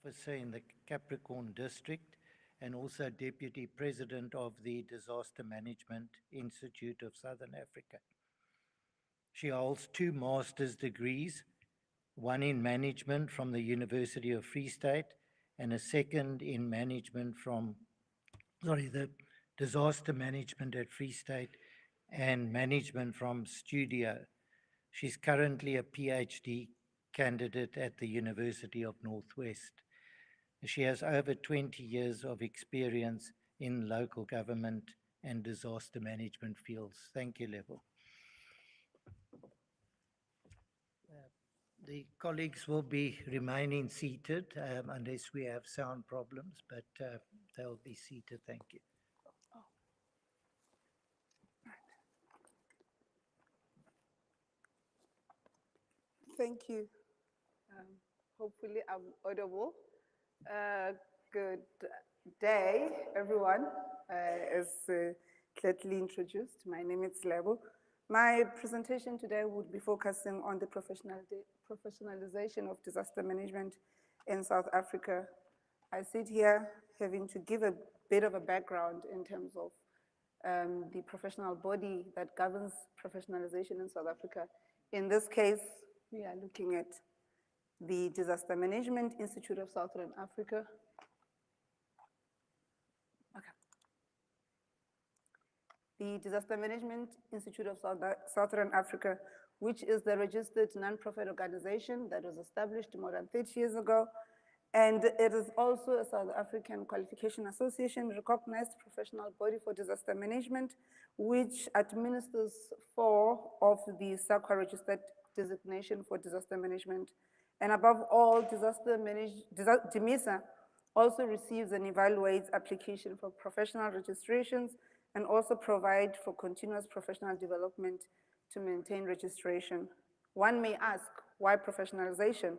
Officer in the Capricorn District and also Deputy President of the Disaster Management Institute of Southern Africa. She holds 2 master's degrees, one in management from the University of Free State and a second in management from, the disaster management at Free State and management from Studio. She's currently a PhD candidate at the University of Northwest. She has over 20 years of experience in local government and disaster management fields. Thank you, Lebo. The colleagues will be remaining seated unless we have sound problems, but they'll be seated. Thank you. Thank you. Hopefully I'm audible. Good day, everyone. As clearly introduced, my name is Lebo. My presentation today would be focusing on the professionalization of disaster management in South Africa. I sit here having to give a bit of a background in terms of the professional body that governs professionalization in South Africa. In this case, we are looking at the Disaster Management Institute of Southern Africa. Okay. The Disaster Management Institute of Southern Africa, which is the registered non-profit organization that was established more than 30 years ago. And it is also a South African Qualification Association recognized professional body for disaster management, which administers 4 of the SAQA registered designation for disaster management. And above all, DIMISA also receives and evaluates application for professional registrations and also provide for continuous professional development to maintain registration. One may ask, why professionalization?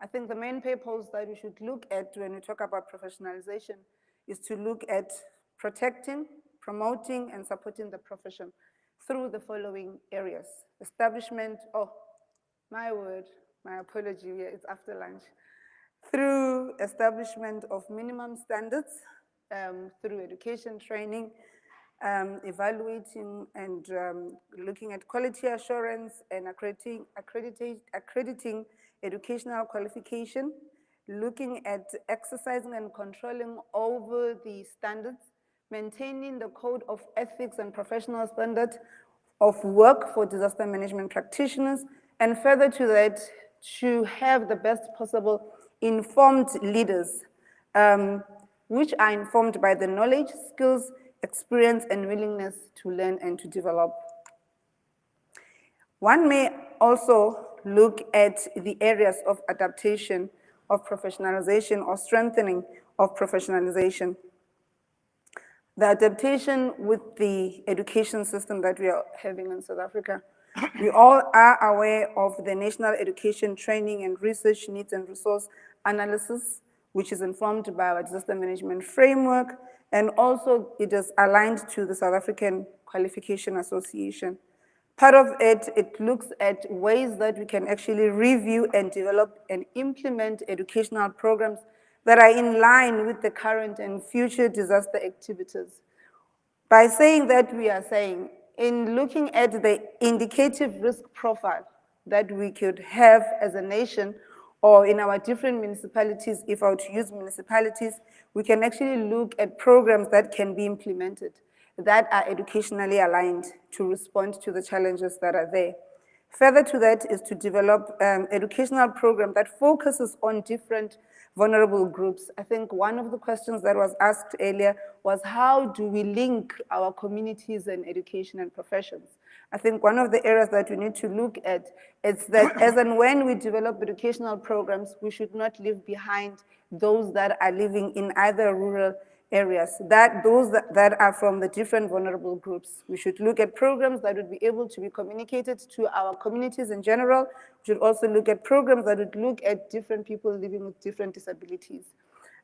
I think the main purpose that we should look at when we talk about professionalization is to look at protecting, promoting, and supporting the profession through the following areas. Establishment, my apology, yeah, it's after lunch. Through establishment of minimum standards, through education training, evaluating and looking at quality assurance and accrediting educational qualification, looking at exercising and controlling over the standards, maintaining the code of ethics and professional standard of work for disaster management practitioners, and further to that, to have the best possible informed leaders, which are informed by the knowledge, skills, experience, and willingness to learn and to develop. One may also look at the areas of adaptation, of professionalization, or strengthening of professionalization. The adaptation with the education system that we are having in South Africa. We all are aware of the National Education Training and Research Needs and Resource Analysis, which is informed by our disaster management framework, and also it is aligned to the South African Qualification Association. Part of it, it looks at ways that we can actually review and develop and implement educational programs that are in line with the current and future disaster activities. By saying that, we are saying, in looking at the indicative risk profile that we could have as a nation or in our different municipalities, if I were to use municipalities, we can actually look at programs that can be implemented that are educationally aligned to respond to the challenges that are there. Further to that is to develop educational program that focuses on different vulnerable groups. I think one of the questions that was asked earlier was, how do we link our communities and education and professions? I think one of the areas that we need to look at is that as and when we develop educational programs, we should not leave behind those that are living in either rural areas, those that are from the different vulnerable groups. We should look at programs that would be able to be communicated to our communities in general. We should also look at programs that would look at different people living with different disabilities.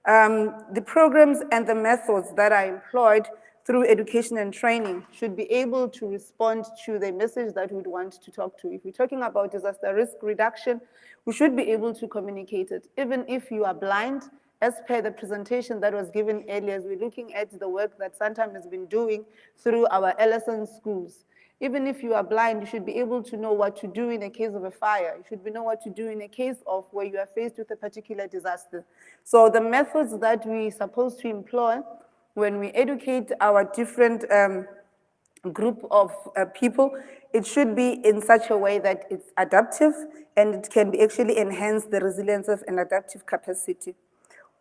The programs and the methods that are employed through education and training should be able to respond to the message that we'd want to talk to. If we're talking about disaster risk reduction, we should be able to communicate it. Even if you are blind, as per the presentation that was given earlier, as we're looking at the work that Santam has been doing through our LSN schools. Even if you are blind, you should be able to know what to do in a case of a fire. You should know what to do in a case of where you are faced with a particular disaster. So the methods that we're supposed to employ when we educate our different group of people, it should be in such a way that it's adaptive and it can actually enhance the resilience of an adaptive capacity.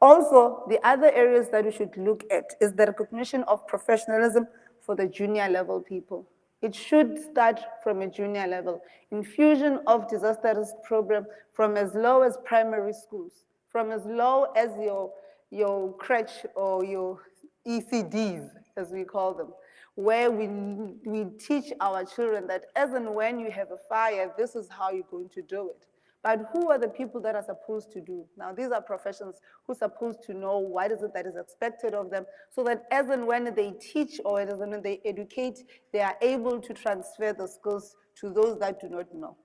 Also, the other areas that we should look at is the recognition of professionalism for the junior level people. It should start from a junior level. Infusion of disaster risk program from as low as primary schools, from as low as your crèche or your ECDs, as we call them, where we teach our children that as and when you have a fire, this is how you're going to do it. But who are the people that are supposed to do? Now, these are professionals who are supposed to know what is it that is expected of them, so that as and when they teach or as and when they educate, they are able to transfer the skills to those that do not know.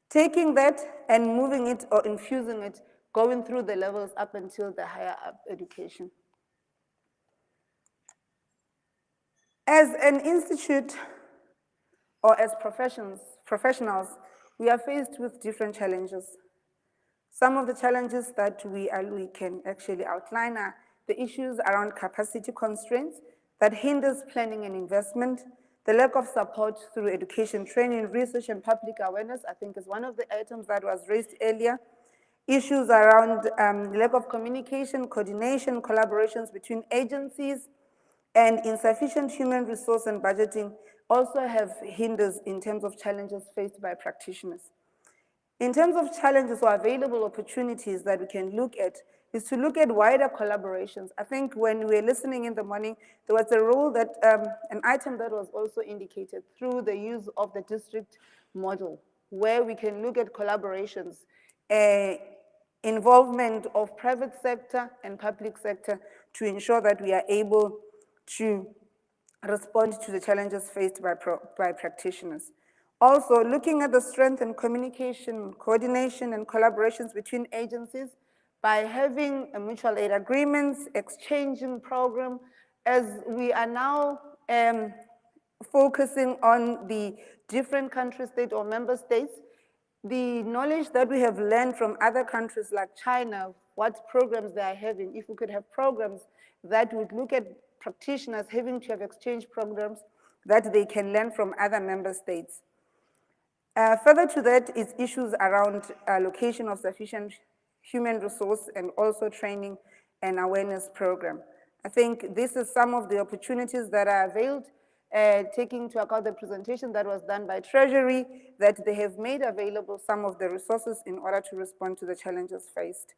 Taking that and moving it or infusing it, going through the levels up until the higher up education. As an institute or as professionals, we are faced with different challenges. Some of the challenges that we can actually outline are the issues around capacity constraints that hinders planning and investment. The lack of support through education, training, research, and public awareness, I think, is one of the items that was raised earlier. Issues around lack of communication, coordination, collaborations between agencies, and insufficient human resource and budgeting also have hinders in terms of challenges faced by practitioners. In terms of challenges or available opportunities that we can look at, is to look at wider collaborations. I think when we were listening in the morning, there was a role that, an item that was also indicated through the use of the district model, where we can look at collaborations, involvement of private sector and public sector to ensure that we are able to respond to the challenges faced by practitioners. Also, looking at the strength and communication, coordination, and collaborations between agencies by having a mutual aid agreements, exchanging program, as we are now focusing on the different country state or member states, the knowledge that we have learned from other countries like China, what programs they are having, if we could have programs that would look at practitioners having to have exchange programs that they can learn from other member states. Further to that is issues around allocation of sufficient human resource and also training and awareness program. I think this is some of the opportunities that are availed, taking into account the presentation that was done by Treasury, that they have made available some of the resources in order to respond to the challenges faced.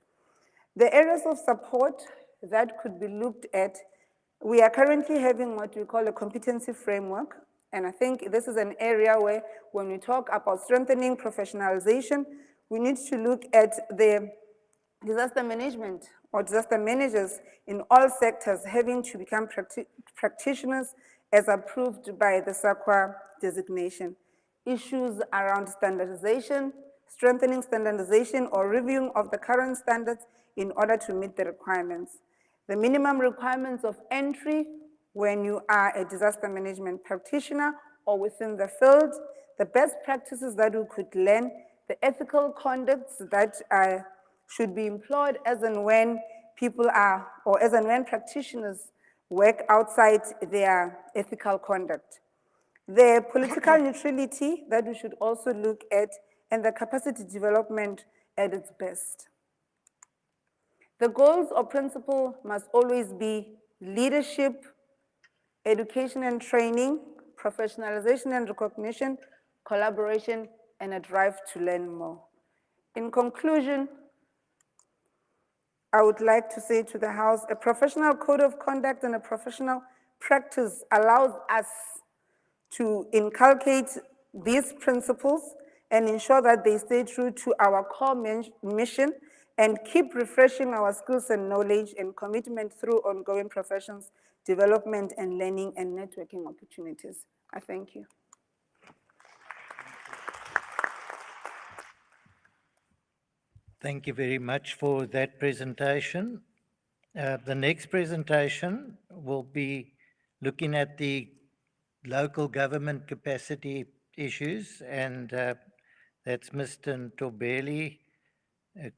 The areas of support that could be looked at, we are currently having what we call a competency framework, and I think this is an area where when we talk about strengthening professionalization, we need to look at the disaster management or disaster managers in all sectors having to become practitioners as approved by the SAQA designation. Issues around standardization, strengthening standardization or reviewing of the current standards in order to meet the requirements. The minimum requirements of entry when you are a disaster management practitioner or within the field, the best practices that we could learn, the ethical conducts that should be employed as and when people are, or as and when practitioners work outside their ethical conduct. The political neutrality that we should also look at, and the capacity development at its best. The goals or principle must always be leadership, education and training, professionalization and recognition, collaboration, and a drive to learn more. In conclusion, I would like to say to the House, a professional code of conduct and a professional practice allows us to inculcate these principles and ensure that they stay true to our core mission and keep refreshing our skills and knowledge and commitment through ongoing professions development and learning and networking opportunities. I thank you. Thank you very much for that presentation. The next presentation will be looking at the local government capacity issues, and that's Mr. Ntobeli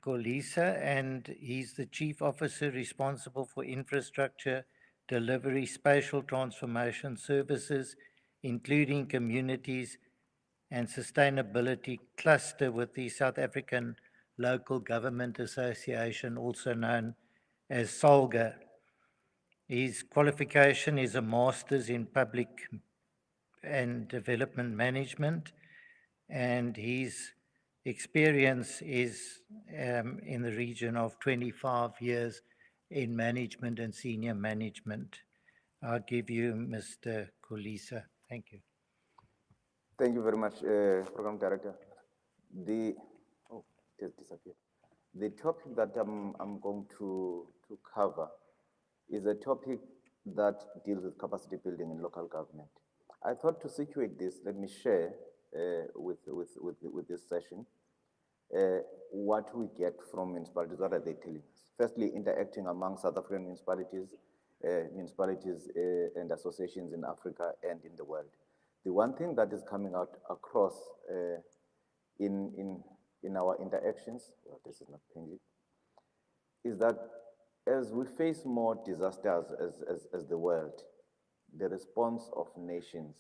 Kolisa, and he's the Chief Officer responsible for infrastructure, delivery, spatial transformation services, including communities and sustainability cluster with the South African Local Government Association, also known as SOLGA. His qualification is a Master's in Public and Development Management, and his experience is in the region of 25 years in management and senior management. I'll give you Mr. Kolisa. Thank you. Thank you very much, Program Director. It has disappeared. The topic that I'm going to cover is a topic that deals with capacity building in local government. I thought to situate this, let me share with this session what we get from municipalities, what are they telling us? Firstly, interacting among South African municipalities, and associations in Africa and in the world. The one thing that is coming out across in our interactions, well, this is not pinging, is that as we face more disasters as the world, the response of nations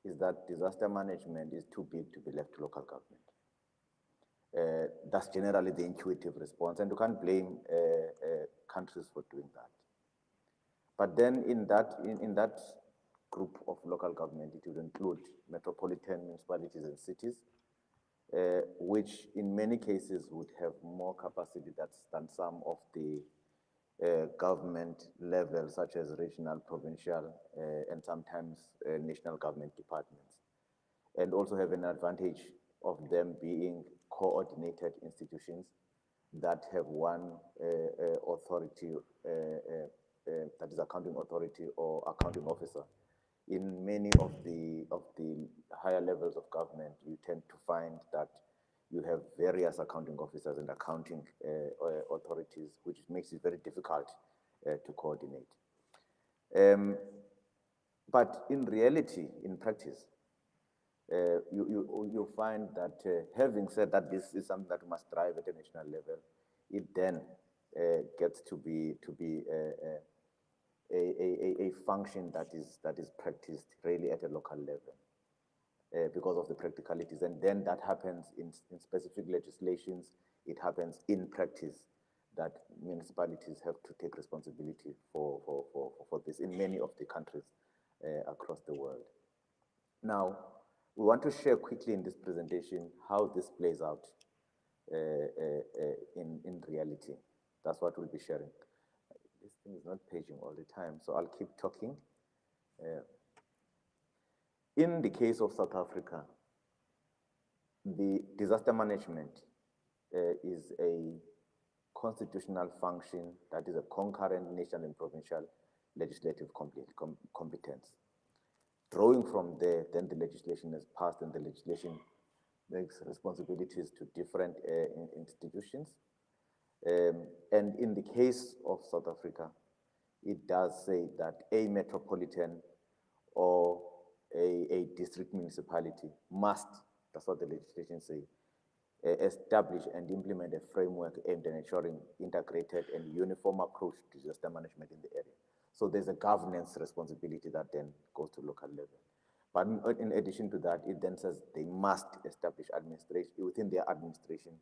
is that disaster management is too big to be left to local government. That's generally the intuitive response, and you can't blame countries for doing that. But then in that group of local government, it would include metropolitan municipalities and cities, which in many cases would have more capacity than some of the government levels, such as regional, provincial, and sometimes national government departments, and also have an advantage of them being coordinated institutions that have one authority, that is accounting authority or accounting officer. In many of the higher levels of government, you tend to find that you have various accounting officers and accounting authorities, which makes it very difficult to coordinate. But in reality, in practice, you find that having said that this is something that must drive at a national level, it then gets to be a function that is practiced really at a local level because of the practicalities, and then that happens in specific legislations. It happens in practice that municipalities have to take responsibility for this in many of the countries across the world. Now, we want to share quickly in this presentation how this plays out in reality. That's what we'll be sharing. This thing is not paging all the time, so I'll keep talking. In the case of South Africa, the disaster management is a constitutional function that is a concurrent national and provincial legislative competence. Drawing from there, then the legislation is passed, and the legislation makes responsibilities to different institutions. And in the case of South Africa, it does say that a metropolitan or a district municipality must, that's what the legislation says, establish and implement a framework aimed at ensuring integrated and uniform approach to disaster management in the area. So there's a governance responsibility that then goes to local level. But in addition to that, it then says they must establish administration within their administration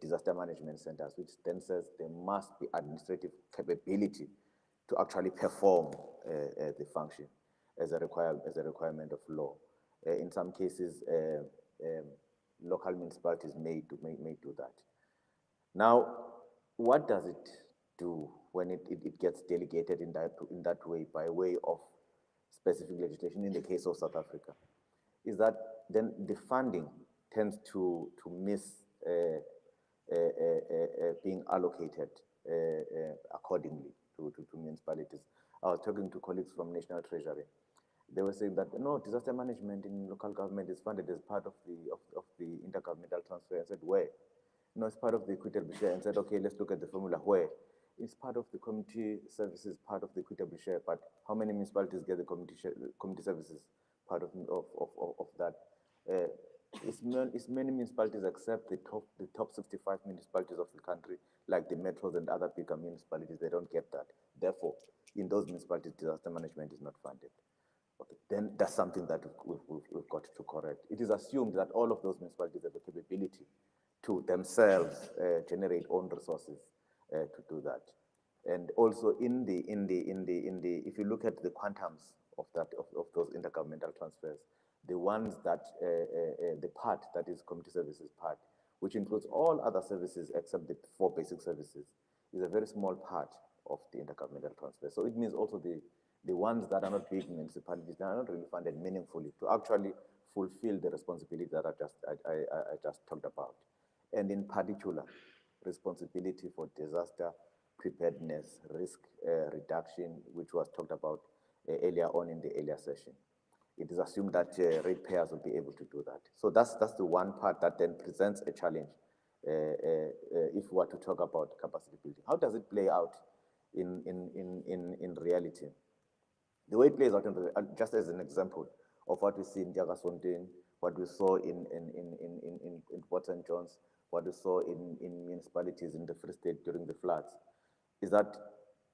disaster management centers, which then says there must be administrative capability to actually perform the function as a requirement of law. In some cases, local municipalities may do that. Now, what does it do when it gets delegated in that way by way of specific legislation in the case of South Africa? Is that then the funding tends to miss being allocated accordingly. to municipalities. I was talking to colleagues from National Treasury. They were saying that, no, disaster management in local government is funded as part of the intergovernmental transfer. I said, where? No, it's part of the equitable share. And said, okay, let's look at the formula. Where? It's part of the community services, part of the equitable share. But how many municipalities get the community services part of that? It's many municipalities except the top 65 municipalities of the country, like the metros and other bigger municipalities. They don't get that. Therefore, in those municipalities, disaster management is not funded. Okay, then that's something that we've got to correct. It is assumed that all of those municipalities have the capability to themselves generate own resources to do that. And also if you look at the quantums of those intergovernmental transfers, the ones that the part that is community services part, which includes all other services except the 4 basic services, is a very small part of the intergovernmental transfer. So it means also the ones that are not big municipalities, they are not really funded meaningfully to actually fulfill the responsibility that I just talked about. And in particular, responsibility for disaster preparedness, risk reduction, which was talked about earlier on in the earlier session. It is assumed that ratepayers will be able to do that. So that's the one part that then presents a challenge if we were to talk about capacity building. How does it play out in reality? The way it plays out, just as an example of what we see in Jagasfontein, what we saw in Port St. John's, what we saw in municipalities in the Free State during the floods, is that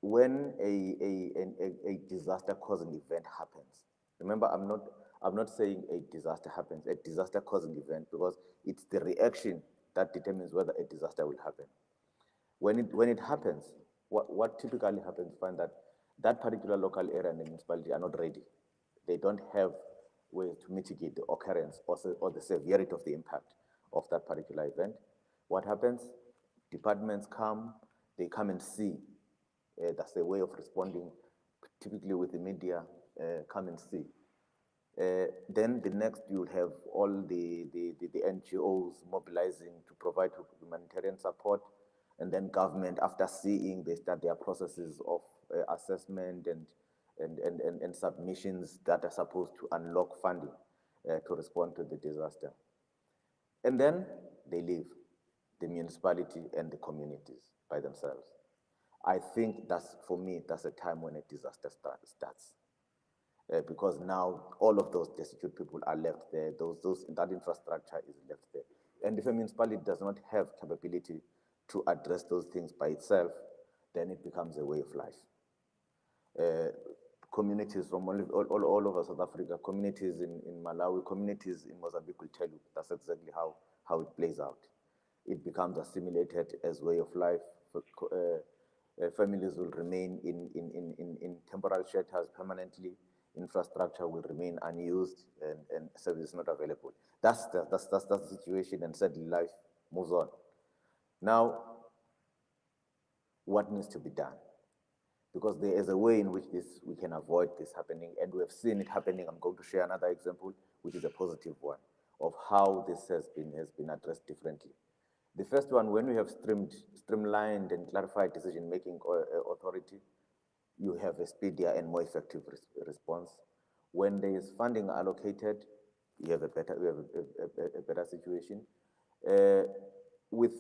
when a disaster-causing event happens, remember, I'm not saying a disaster happens, a disaster-causing event, because it's the reaction that determines whether a disaster will happen. When it happens, what typically happens, find that particular local area and the municipality are not ready. They don't have ways to mitigate the occurrence or the severity of the impact of that particular event. What happens? Departments come, they come and see. That's a way of responding, typically with the media, come and see. Then the next, you'll have all the NGOs mobilizing to provide humanitarian support, and then government, after seeing, they start their processes of assessment and submissions that are supposed to unlock funding to respond to the disaster. And then they leave the municipality and the communities by themselves. I think for me, that's a time when a disaster starts. Because now all of those destitute people are left there, that infrastructure is left there. And if a municipality does not have capability to address those things by itself, then it becomes a way of life. Communities from all over South Africa, communities in Malawi, communities in Mozambique will tell you that's exactly how it plays out. It becomes assimilated as way of life. Families will remain in temporary shelters permanently. Infrastructure will remain unused and service not available. That's the situation, and sadly life moves on. Now, what needs to be done? Because there is a way in which we can avoid this happening, and we have seen it happening. I'm going to share another example, which is a positive one, of how this has been addressed differently. The first one, when we have streamlined and clarified decision-making authority, you have a speedier and more effective response. When there is funding allocated, you have a better situation. With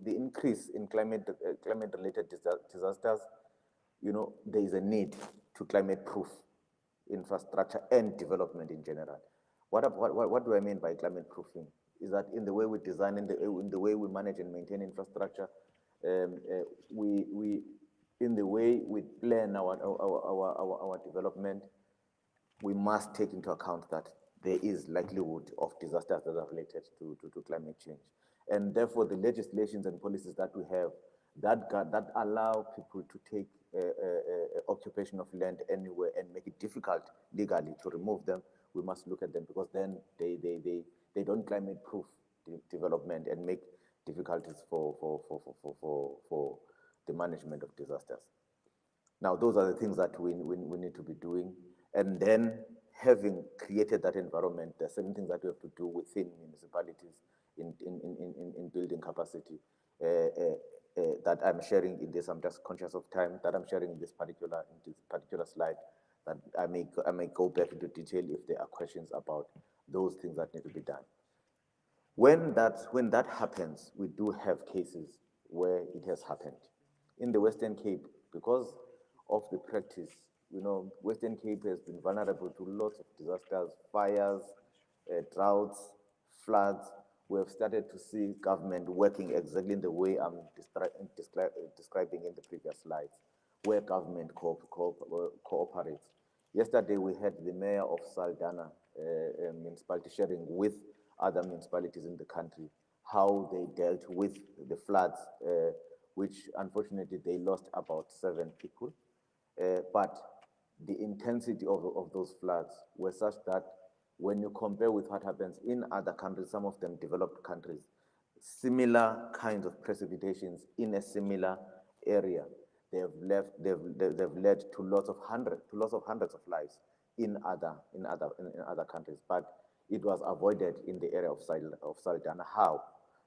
the increase in climate-related disasters, there is a need to climate-proof infrastructure and development in general. What do I mean by climate proofing? Is that in the way we design, in the way we manage and maintain infrastructure, in the way we plan our development, we must take into account that there is likelihood of disasters that are related to climate change. And therefore, the legislations and policies that we have that allow people to take occupation of land anywhere and make it difficult legally to remove them, we must look at them, because then they don't climate proof development and make difficulties for the management of disasters. Now, those are the things that we need to be doing. And then, having created that environment, there are certain things that we have to do within municipalities in building capacity. that I'm sharing in this. I'm just conscious of time that I'm sharing in this particular slide. That I may go back into detail if there are questions about those things that need to be done. When that happens, we do have cases where it has happened. In the Western Cape, because of the practice, Western Cape has been vulnerable to lots of disasters, fires, droughts, floods. We have started to see government working exactly in the way I'm describing in the previous slides, where government cooperates. Yesterday, we had the mayor of Saldanha municipality sharing with other municipalities in the country how they dealt with the floods, which unfortunately they lost about 7 people. But the intensity of those floods were such that when you compare with what happens in other countries, some of them developed countries, similar kinds of precipitations in a similar area, they've led to lots of hundreds of lives in other countries. But it was avoided in the area of Saldanha. How?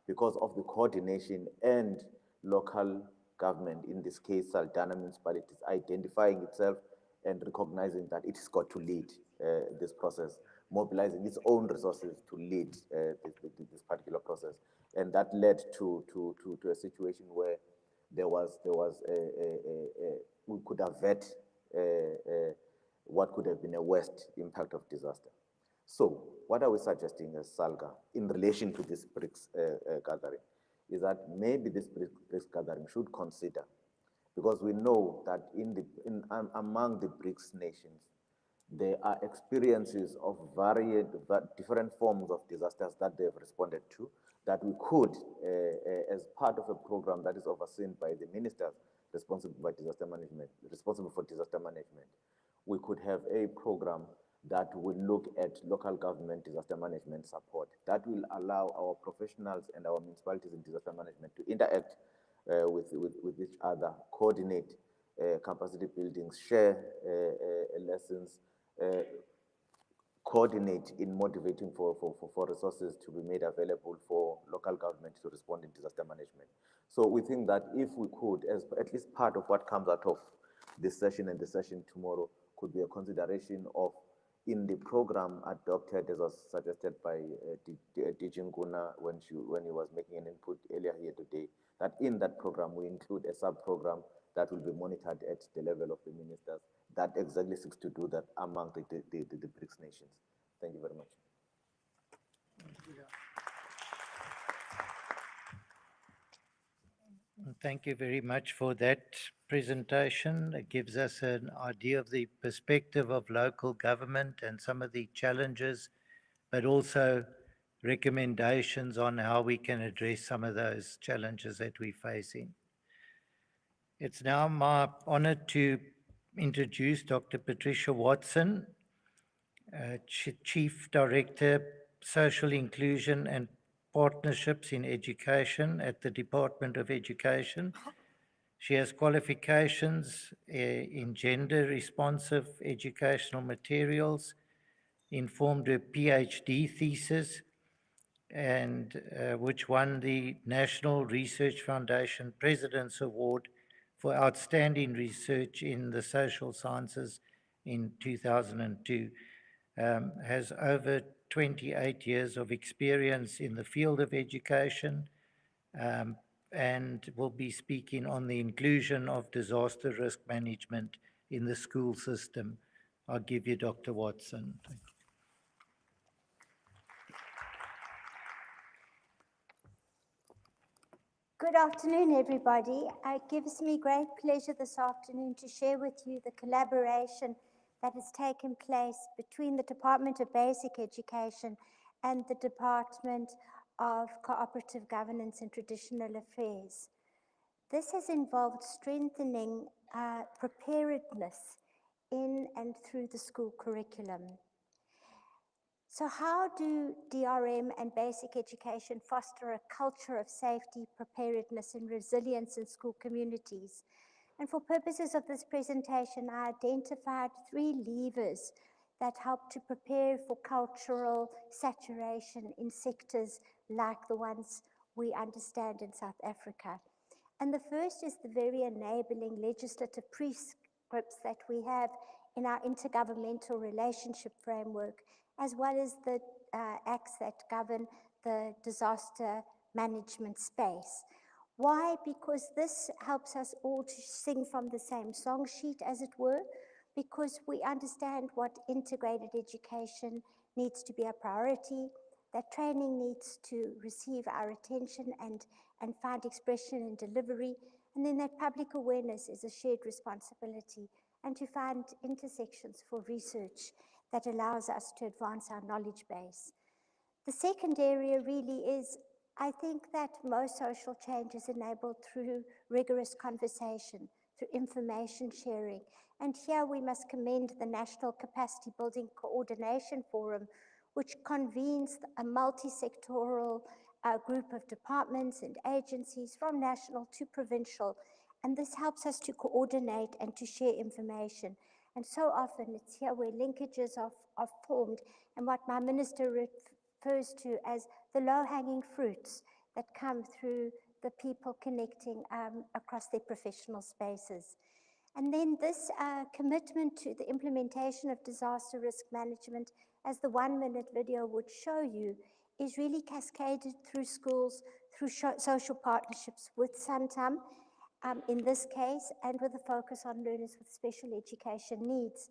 Because of the coordination and local government, in this case, Saldanha municipalities, identifying itself and recognizing that it's got to lead this process, mobilizing its own resources to lead this particular process. And that led to a situation where we could avert what could have been a worst impact of disaster. So what are we suggesting as SALGA in relation to this BRICS gathering is that maybe this BRICS gathering should consider, because we know that among the BRICS nations, there are experiences of different forms of disasters that they have responded to, that we could, as part of a program that is overseen by the ministers responsible for disaster management, we could have a program that will look at local government disaster management support. That will allow our professionals and our municipalities in disaster management to interact with each other, coordinate capacity buildings, share lessons, coordinate in motivating for resources to be made available for local government to respond in disaster management. So we think that if we could, as at least part of what comes out of this session and the session tomorrow, could be a consideration of, in the program adopted, as was suggested by DG Nguna when he was making an input earlier here today, that in that program we include a sub-program that will be monitored at the level of the ministers that exactly seeks to do that among the BRICS nations. Thank you very much. Thank you very much for that presentation. It gives us an idea of the perspective of local government and some of the challenges, but also recommendations on how we can address some of those challenges that we're facing. It's now my honor to introduce Dr. Patricia Watson, Chief Director, Social Inclusion and Partnerships in Education at the Department of Education. She has qualifications in gender responsive educational materials, informed her PhD thesis, and which won the National Research Foundation President's Award for Outstanding Research in the Social Sciences in 2002. Has over 28 years of experience in the field of education, and will be speaking on the inclusion of disaster risk management in the school system. I'll give you Dr. Watson. Thank you. Good afternoon, everybody. It gives me great pleasure this afternoon to share with you the collaboration that has taken place between the Department of Basic Education and the Department of Cooperative Governance and Traditional Affairs. This has involved strengthening preparedness in and through the school curriculum. So how do DRM and basic education foster a culture of safety, preparedness, and resilience in school communities? And for purposes of this presentation, I identified 3 levers that help to prepare for cultural saturation in sectors like the ones we understand in South Africa. And the first is the very enabling legislative prescripts that we have in our intergovernmental relationship framework, as well as the acts that govern the disaster management space. Why? Because this helps us all to sing from the same song sheet, as it were, because we understand what integrated education needs to be a priority, that training needs to receive our attention and find expression and delivery, and then that public awareness is a shared responsibility, and to find intersections for research that allows us to advance our knowledge base. The second area really is, I think that most social change is enabled through rigorous conversation, through information sharing. And here we must commend the National Capacity Building Coordination Forum, which convenes a multi-sectoral group of departments and agencies from national to provincial. And this helps us to coordinate and to share information. And so often it's here where linkages are formed, and what my minister refers to as the low-hanging fruits that come through the people connecting across their professional spaces. And then this commitment to the implementation of disaster risk management, as the 1-minute video would show you, is really cascaded through schools, through social partnerships with Santam, in this case, and with a focus on learners with special education needs.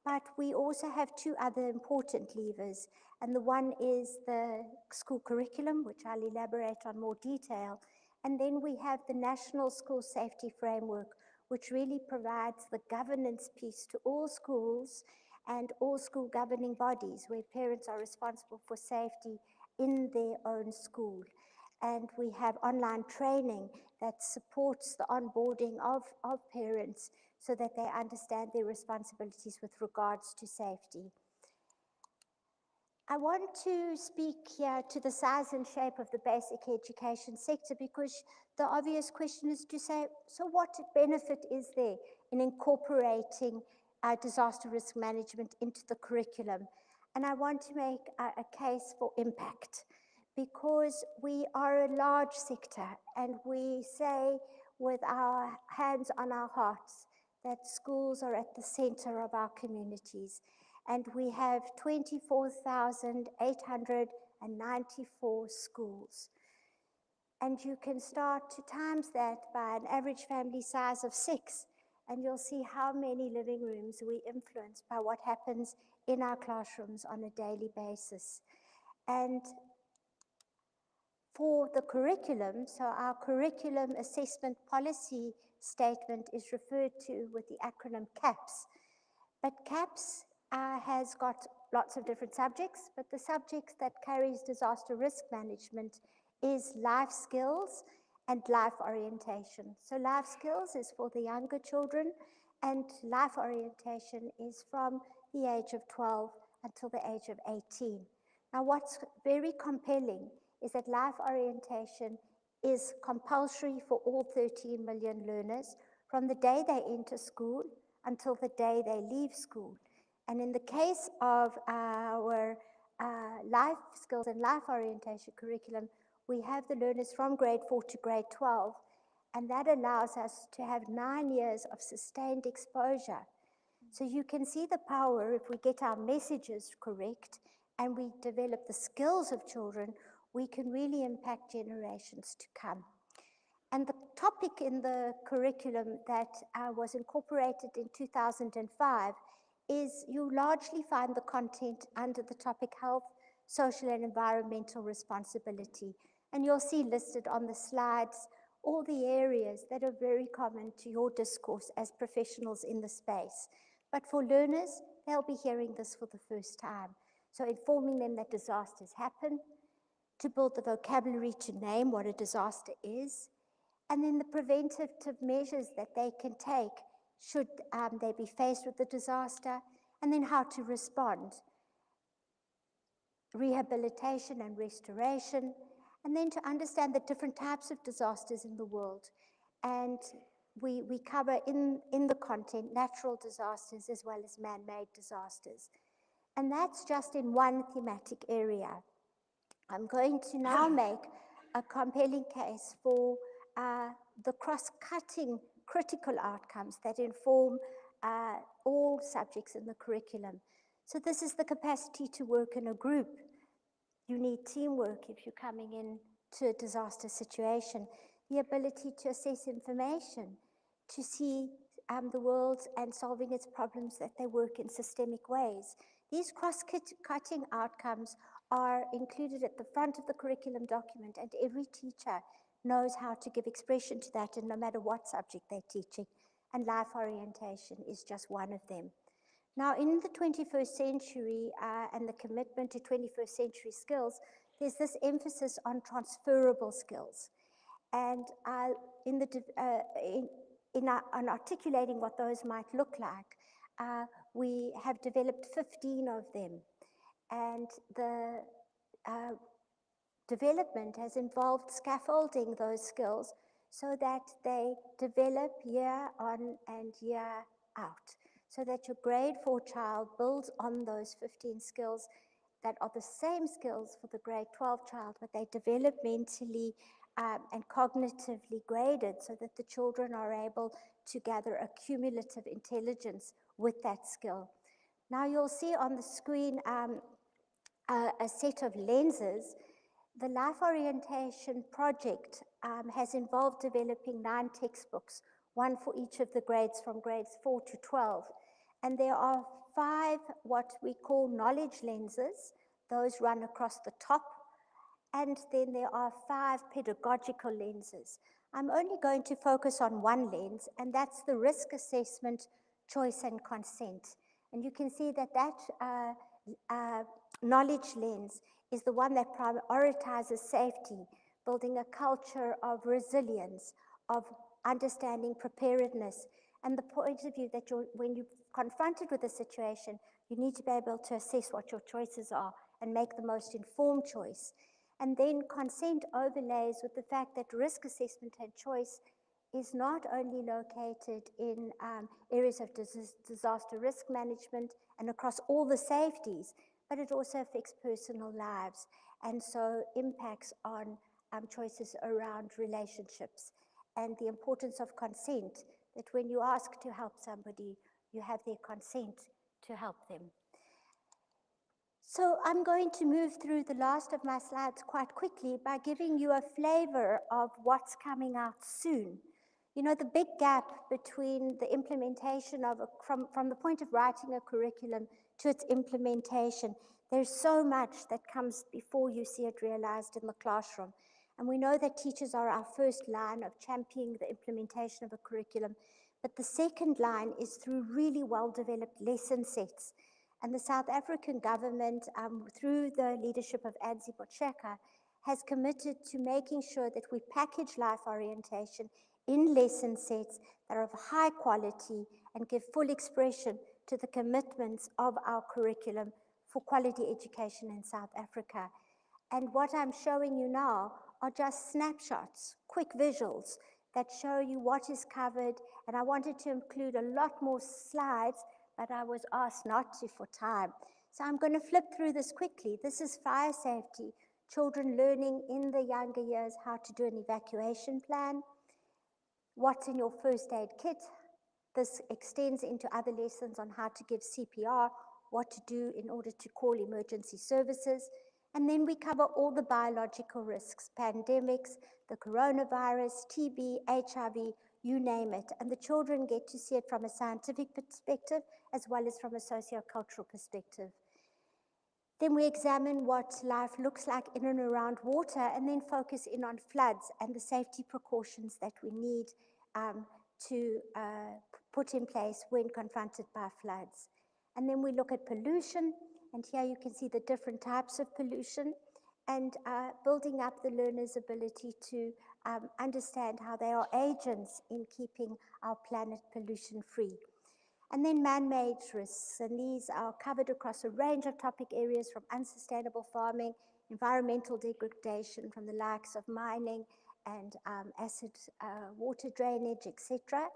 But we also have two other important levers, and the one is the school curriculum, which I'll elaborate on more detail, and then we have the National School Safety Framework, which really provides the governance piece to all schools and all school governing bodies, where parents are responsible for safety in their own school. And we have online training that supports the onboarding of parents so that they understand their responsibilities with regards to safety. I want to speak here to the size and shape of the basic education sector, because the obvious question is to say, so what benefit is there in incorporating disaster risk management into the curriculum? And I want to make a case for impact, because we are a large sector, and we say with our hands on our hearts that schools are at the center of our communities. And we have 24,894 schools. And you can start to times that by an average family size of 6, and you'll see how many living rooms we influence by what happens in our classrooms on a daily basis. And for the curriculum, so our curriculum assessment policy statement is referred to with the acronym CAPS. But CAPS has got lots of different subjects, but the subjects that carries disaster risk management is life skills and life orientation. So life skills is for the younger children, and life orientation is from the age of 12 until the age of 18. Now, what's very compelling is that life orientation is compulsory for all 13 million learners from the day they enter school until the day they leave school. And in the case of our life skills and life orientation curriculum, we have the learners from grade 4 to grade 12, and that allows us to have 9 years of sustained exposure. So you can see the power if we get our messages correct and we develop the skills of children, we can really impact generations to come. And the topic in the curriculum that was incorporated in 2005 is you largely find the content under the topic health, social and environmental responsibility. And you'll see listed on the slides all the areas that are very common to your discourse as professionals in the space. But for learners, they'll be hearing this for the first time. So informing them that disasters happen, to build the vocabulary to name what a disaster is, and then the preventative measures that they can take should they be faced with the disaster, and then how to respond. Rehabilitation and restoration, and then to understand the different types of disasters in the world. And we cover in the content natural disasters as well as man-made disasters. And that's just in one thematic area. I'm going to now make a compelling case for the cross-cutting critical outcomes that inform all subjects in the curriculum. So this is the capacity to work in a group. You need teamwork if you're coming in to a disaster situation. The ability to assess information, to see the world and solving its problems, that they work in systemic ways. These cross-cutting outcomes are included at the front of the curriculum document, and every teacher knows how to give expression to that, and no matter what subject they're teaching. And life orientation is just one of them. Now, in the 21st century and the commitment to 21st century skills, there's this emphasis on transferable skills. And on articulating what those might look like, we have developed 15 of them. And the development has involved scaffolding those skills so that they develop year on and year out, so that your grade 4 child builds on those 15 skills that are the same skills for the grade 12 child, but they developmentally and cognitively graded so that the children are able to gather a cumulative intelligence with that skill. Now you'll see on the screen a set of lenses. The Life Orientation Project has involved developing 9 textbooks, one for each of the grades from grades 4 to 12. And there are 5 what we call knowledge lenses. Those run across the top. And then there are 5 pedagogical lenses. I'm only going to focus on one lens, and that's the risk assessment, choice and consent. And you can see that knowledge lens is the one that prioritizes safety, building a culture of resilience, of understanding preparedness, and the point of view that when you're confronted with a situation, you need to be able to assess what your choices are and make the most informed choice. And then consent overlays with the fact that risk assessment and choice is not only located in areas of disaster risk management and across all the safeties, but it also affects personal lives, and so impacts on choices around relationships, and the importance of consent, that when you ask to help somebody, you have their consent to help them. So I'm going to move through the last of my slides quite quickly by giving you a flavor of what's coming out soon. You know, the big gap between the implementation of, from the point of writing a curriculum to its implementation, there's so much that comes before you see it realized in the classroom. And we know that teachers are our first line of championing the implementation of a curriculum, but the second line is through really well-developed lesson sets. And the South African government, through the leadership of Adzi Botsheka, has committed to making sure that we package life orientation in lesson sets that are of high quality and give full expression to the commitments of our curriculum for quality education in South Africa. And what I'm showing you now are just snapshots, quick visuals that show you what is covered. And I wanted to include a lot more slides, but I was asked not to for time. So I'm going to flip through this quickly. This is fire safety, children learning in the younger years how to do an evacuation plan. What's in your first aid kit? This extends into other lessons on how to give CPR, what to do in order to call emergency services. And then we cover all the biological risks, pandemics, the coronavirus, TB, HIV, you name it. And the children get to see it from a scientific perspective as well as from a socio-cultural perspective. Then we examine what life looks like in and around water, and then focus in on floods and the safety precautions that we need to put in place when confronted by floods. And then we look at pollution, and here you can see the different types of pollution, and building up the learner's ability to understand how they are agents in keeping our planet pollution-free. And then man-made risks, and these are covered across a range of topic areas from unsustainable farming, environmental degradation from the likes of mining and acid water drainage, etc.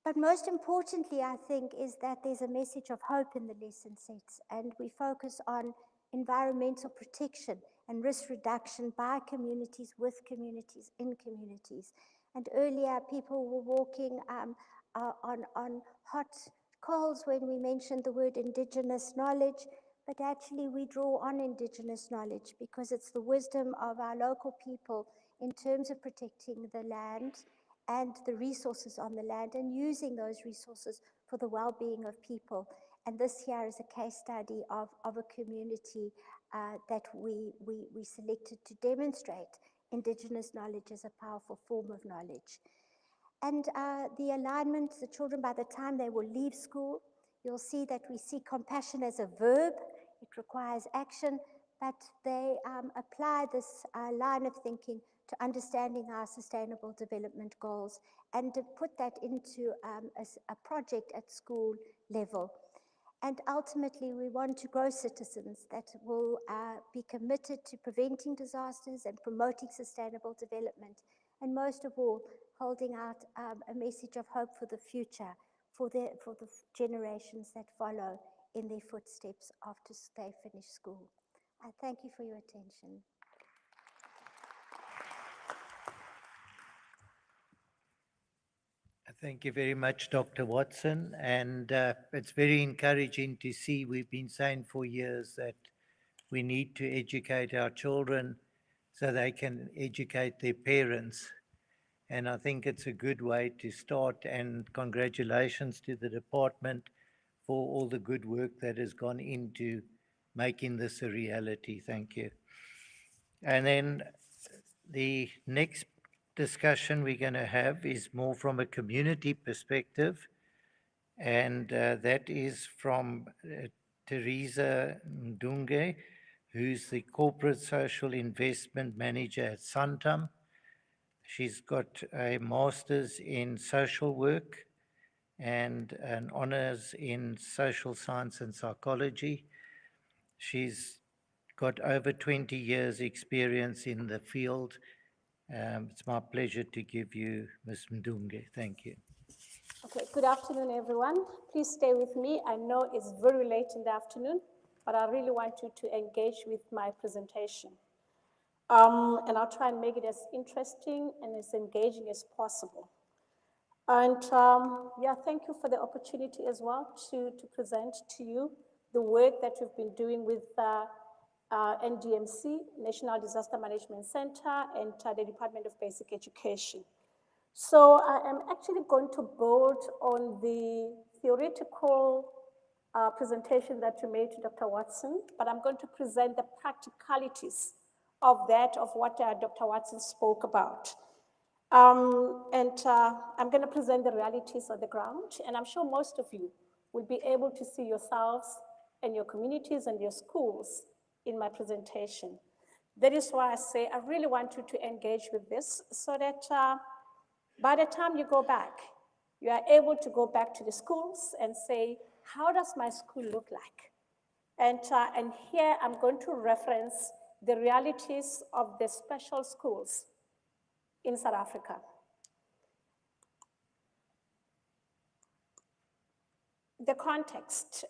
But most importantly, I think, is that there's a message of hope in the lesson sets, and we focus on environmental protection and risk reduction by communities, with communities, in communities. And earlier, people were walking on hot coals when we mentioned the word indigenous knowledge, but actually we draw on indigenous knowledge because it's the wisdom of our local people in terms of protecting the land and the resources on the land and using those resources for the well-being of people. And this here is a case study of a community that we selected to demonstrate indigenous knowledge as a powerful form of knowledge. And the alignment, the children, by the time they will leave school, you'll see that we see compassion as a verb. It requires action, but they apply this line of thinking to understanding our sustainable development goals and to put that into a project at school level. And ultimately, we want to grow citizens that will be committed to preventing disasters and promoting sustainable development. And most of all, holding out a message of hope for the future, for the generations that follow in their footsteps after they finish school. I thank you for your attention. Thank you very much, Dr. Watson. And it's very encouraging to see, we've been saying for years that we need to educate our children so they can educate their parents. And I think it's a good way to start. And congratulations to the department for all the good work that has gone into making this a reality. Thank you. And then the next discussion we're going to have is more from a community perspective, and that is from Teresa Ndunge, who's the Corporate Social Investment Manager at Santam. She's got a master's in social work and an honors in social science and psychology. She's got over 20 years experience in the field. It's my pleasure to give you Ms. Ndunge. Thank you. Okay, good afternoon, everyone. Please stay with me. I know it's very late in the afternoon, but I really want you to engage with my presentation. And I'll try and make it as interesting and as engaging as possible. And yeah, thank you for the opportunity as well to present to you the work that we've been doing with NDMC, National Disaster Management Center, and the Department of Basic Education. So I am actually going to build on the theoretical presentation that you made to Dr. Watson, but I'm going to present the practicalities of that, of what Dr. Watson spoke about. I'm going to present the realities of the ground, and I'm sure most of you will be able to see yourselves and your communities and your schools in my presentation. That is why I say I really want you to engage with this so that by the time you go back, you are able to go back to the schools and say, how does my school look like? And here I'm going to reference the realities of the special schools in South Africa. The context.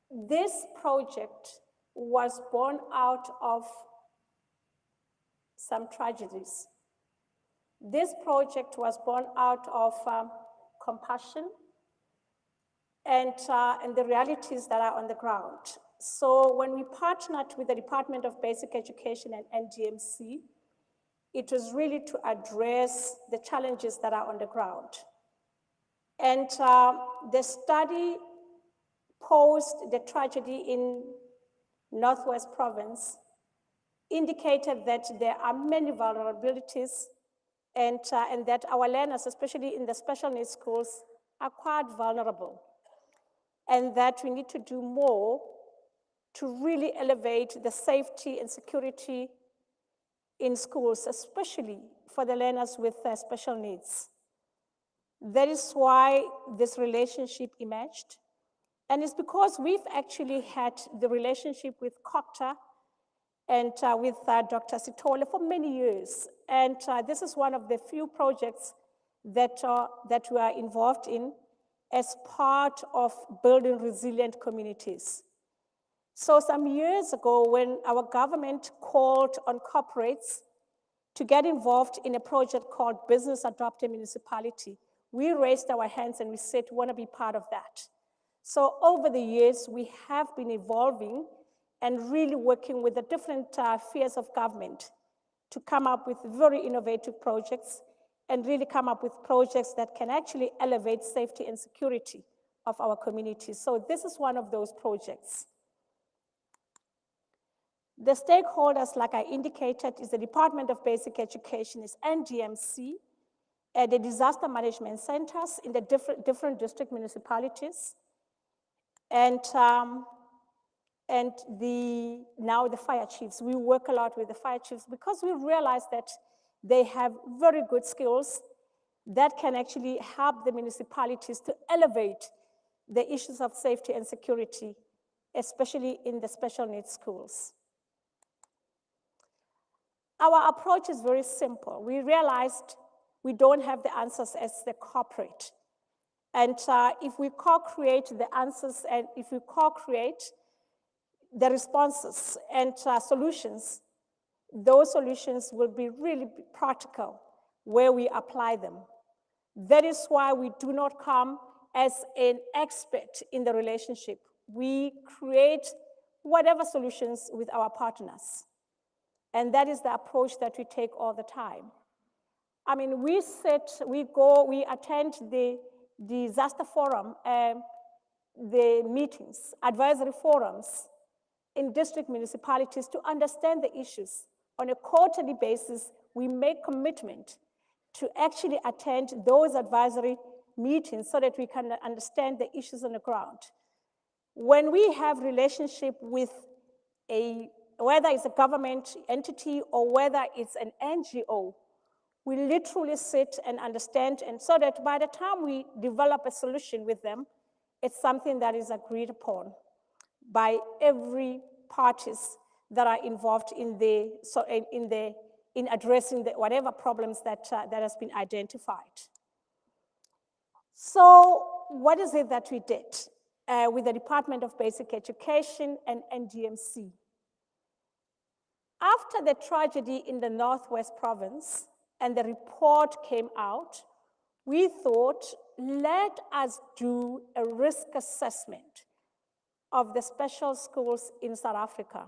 This project was born out of some tragedies. This project was born out of compassion and the realities that are on the ground. So when we partnered with the Department of Basic Education and NDMC, it was really to address the challenges that are on the ground. And the study posed the tragedy in Northwest Province, indicated that there are many vulnerabilities and that our learners, especially in the special needs schools, are quite vulnerable. And that we need to do more to really elevate the safety and security in schools, especially for the learners with special needs. That is why this relationship emerged. And it's because we've actually had the relationship with COCTA and with Dr. Sitole for many years. And this is one of the few projects that we are involved in as part of building resilient communities. So some years ago, when our government called on corporates to get involved in a project called Business Adopted Municipality, we raised our hands and we said, we want to be part of that. So over the years, we have been evolving and really working with the different spheres of government to come up with very innovative projects and really come up with projects that can actually elevate safety and security of our communities. So this is one of those projects. The stakeholders, like I indicated, is the Department of Basic Education, is NDMC, the disaster management centers in the different district municipalities, and now the fire chiefs. We work a lot with the fire chiefs because we realize that they have very good skills that can actually help the municipalities to elevate the issues of safety and security, especially in the special needs schools. Our approach is very simple. We realized we don't have the answers as the corporate. And if we co-create the answers and if we co-create the responses and solutions, those solutions will be really practical where we apply them. That is why we do not come as an expert in the relationship. We create whatever solutions with our partners. And that is the approach that we take all the time. I mean, we attend the disaster forum, the meetings, advisory forums in district municipalities to understand the issues. On a quarterly basis, we make commitment to actually attend those advisory meetings so that we can understand the issues on the ground. When we have relationship with whether it's a government entity or whether it's an NGO, we literally sit and understand, and so that by the time we develop a solution with them, it's something that is agreed upon by every parties that are involved in addressing whatever problems that has been identified. So what is it that we did with the Department of Basic Education and NDMC? After the tragedy in the Northwest Province and the report came out, we thought, let us do a risk assessment of the special schools in South Africa.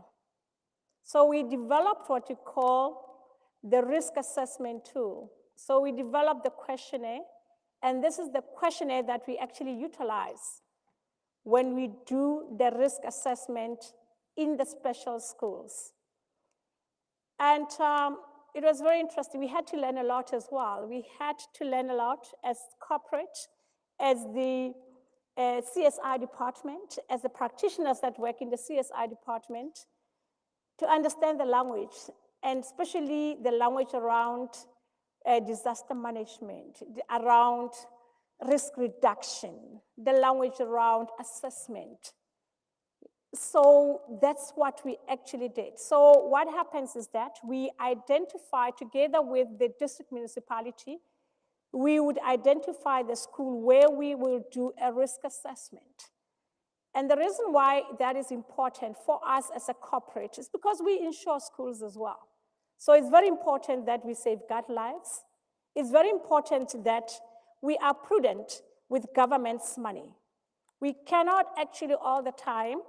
So we developed what we call the risk assessment tool. So we developed the questionnaire, and this is the questionnaire that we actually utilize when we do the risk assessment in the special schools. And it was very interesting. We had to learn a lot as well. We had to learn a lot as corporate, as the CSI department, as the practitioners that work in the CSI department, to understand the language, and especially the language around disaster management, around risk reduction, the language around assessment. So that's what we actually did. So what happens is that we identify together with the district municipality, we would identify the school where we will do a risk assessment. And the reason why that is important for us as a corporate is because we insure schools as well. So it's very important that we safeguard lives. It's very important that we are prudent with government's money. We cannot actually all the time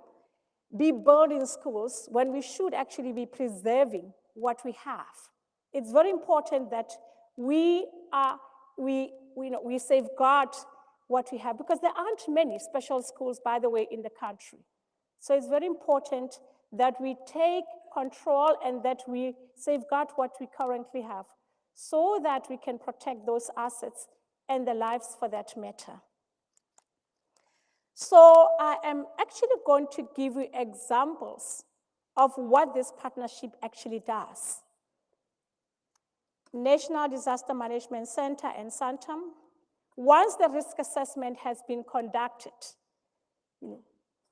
be building schools when we should actually be preserving what we have. It's very important that we safeguard what we have, because there aren't many special schools, by the way, in the country. So it's very important that we take control and that we safeguard what we currently have so that we can protect those assets and the lives for that matter. So I am actually going to give you examples of what this partnership actually does. National Disaster Management Center and Santam, once the risk assessment has been conducted,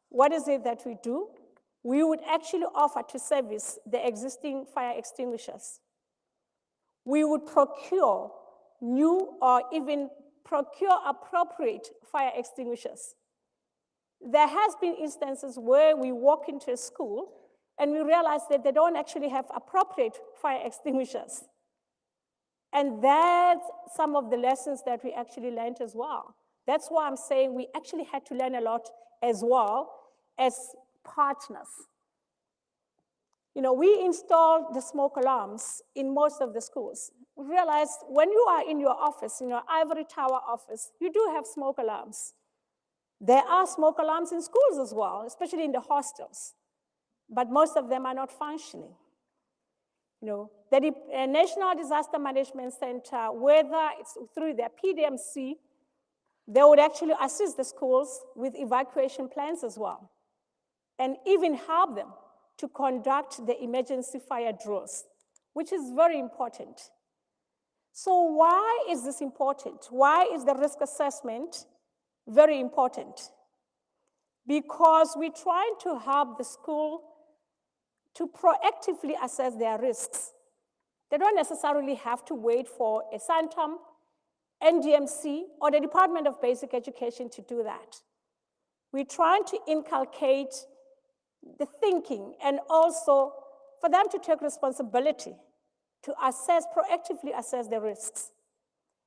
what is it that we do? We would actually offer to service the existing fire extinguishers. We would procure new or even procure appropriate fire extinguishers. There has been instances where we walk into a school and we realize that they don't actually have appropriate fire extinguishers. And that's some of the lessons that we actually learned as well. That's why I'm saying we actually had to learn a lot as well as partners. You know, we installed the smoke alarms in most of the schools. We realized when you are in your office, in your ivory tower office, you do have smoke alarms. There are smoke alarms in schools as well, especially in the hostels, but most of them are not functioning. You know, the National Disaster Management Center, whether it's through their PDMC, they would actually assist the schools with evacuation plans as well, and even help them to conduct the emergency fire drills, which is very important. So why is this important? Why is the risk assessment very important? Because we're trying to help the school to proactively assess their risks. They don't necessarily have to wait for a Santam, NDMC, or the Department of Basic Education to do that. We're trying to inculcate the thinking and also for them to take responsibility to assess, proactively assess the risks.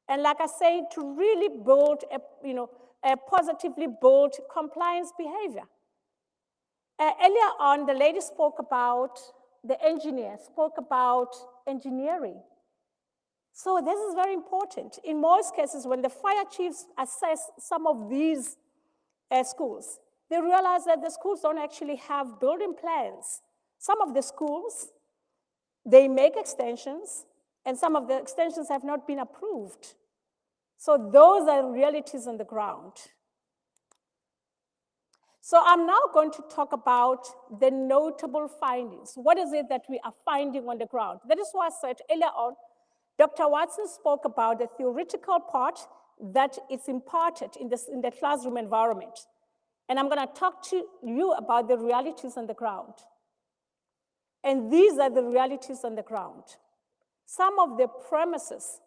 And like I said, to really build a positively build compliance behavior. Earlier on, the lady spoke about the engineer, spoke about engineering. So this is very important. In most cases, when the fire chiefs assess some of these schools, they realize that the schools don't actually have building plans. Some of the schools, they make extensions, and some of the extensions have not been approved. So those are realities on the ground. So I'm now going to talk about the notable findings. What is it that we are finding on the ground? That is why I said earlier on, Dr. Watson spoke about the theoretical part that is imparted in the classroom environment. And I'm going to talk to you about the realities on the ground. And these are the realities on the ground. Some of the premises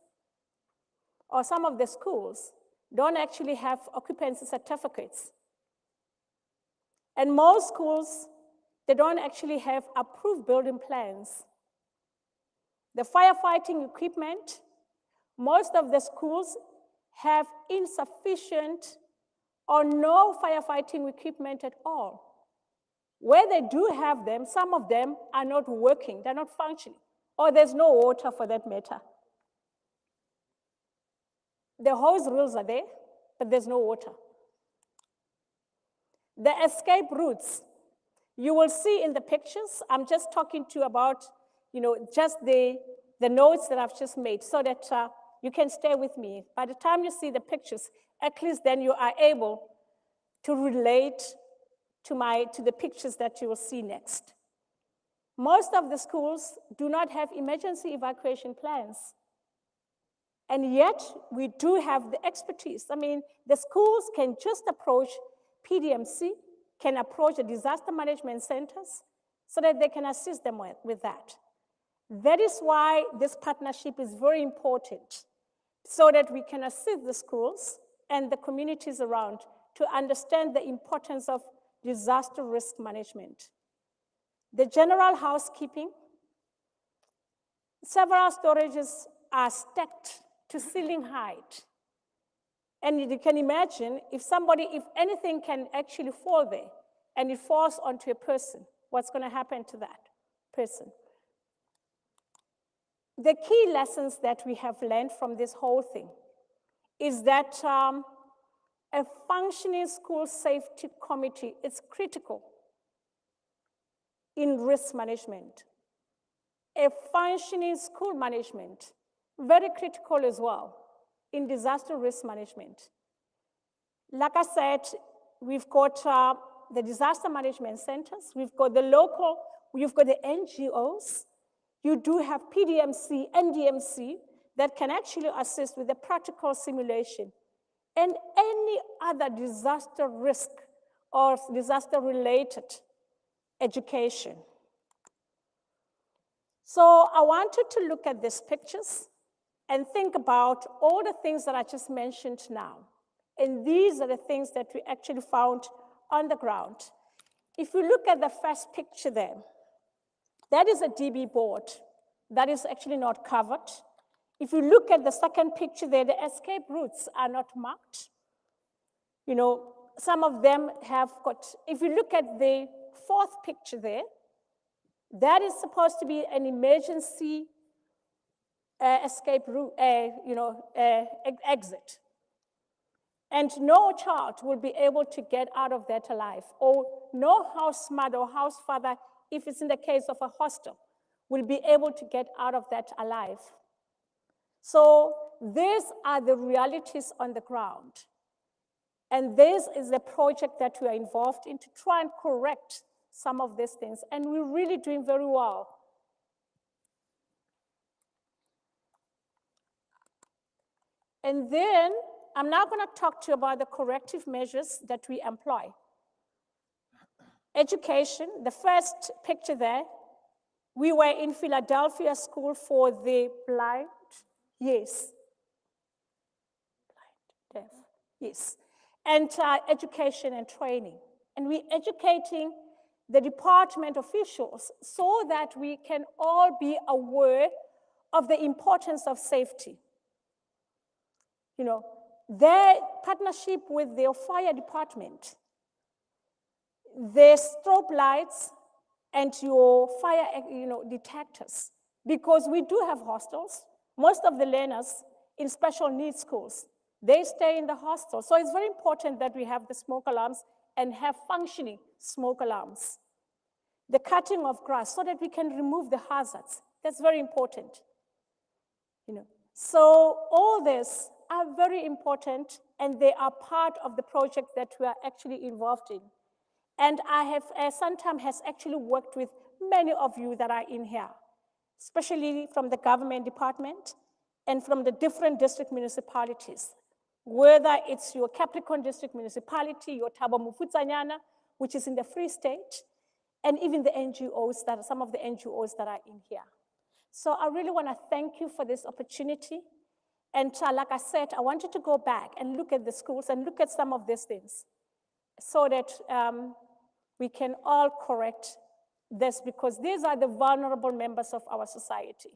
or some of the schools don't actually have occupancy certificates. And most schools, they don't actually have approved building plans. The firefighting equipment, most of the schools have insufficient or no firefighting equipment at all. Where they do have them, some of them are not working, they're not functioning, or there's no water for that matter. The hose reels are there, but there's no water. The escape routes, you will see in the pictures. I'm just talking to you about, just the notes that I've just made so that you can stay with me. By the time you see the pictures, at least then you are able to relate to the pictures that you will see next. Most of the schools do not have emergency evacuation plans. And yet, we do have the expertise. I mean, the schools can just approach PDMC, can approach the disaster management centers so that they can assist them with that. That is why this partnership is very important, so that we can assist the schools and the communities around to understand the importance of disaster risk management. The general housekeeping, several storages are stacked to ceiling height. And you can imagine if anything can actually fall there and it falls onto a person, what's going to happen to that person? The key lessons that we have learned from this whole thing is that a functioning school safety committee is critical in risk management. A functioning school management, very critical as well in disaster risk management. Like I said, we've got the disaster management centers, we've got the local, you've got the NGOs, you do have PDMC, NDMC that can actually assist with the practical simulation and any other disaster risk or disaster-related education. So I wanted to look at these pictures and think about all the things that I just mentioned now. And these are the things that we actually found on the ground. If you look at the first picture there, that is a DB board that is actually not covered. If you look at the second picture there, the escape routes are not marked. You know, some of them have got, if you look at the fourth picture there, that is supposed to be an emergency escape route, exit. And no child will be able to get out of that alive, or no house mother or house father, if it's in the case of a hostel, will be able to get out of that alive. So these are the realities on the ground. And this is the project that we are involved in to try and correct some of these things. And we're really doing very well. And then I'm now going to talk to you about the corrective measures that we employ. Education, the first picture there, we were in Philadelphia School for the Blind, yes. Blind, deaf, yes. And education and training. And we're educating the department officials so that we can all be aware of the importance of safety. You know, their partnership with their fire department, their strobe lights and your fire detectors, because we do have hostels. Most of the learners in special needs schools, they stay in the hostel. So it's very important that we have the smoke alarms and have functioning smoke alarms. The cutting of grass so that we can remove the hazards. That's very important. You know, so all this are very important, and they are part of the project that we are actually involved in. And I have, Santam has actually worked with many of you that are in here, especially from the government department and from the different district municipalities, whether it's your Capricorn district municipality, your Thaba Mofokeng, which is in the Free State, and even the NGOs, some of the NGOs that are in here. So I really want to thank you for this opportunity. And like I said, I wanted to go back and look at the schools and look at some of these things so that we can all correct this, because these are the vulnerable members of our society,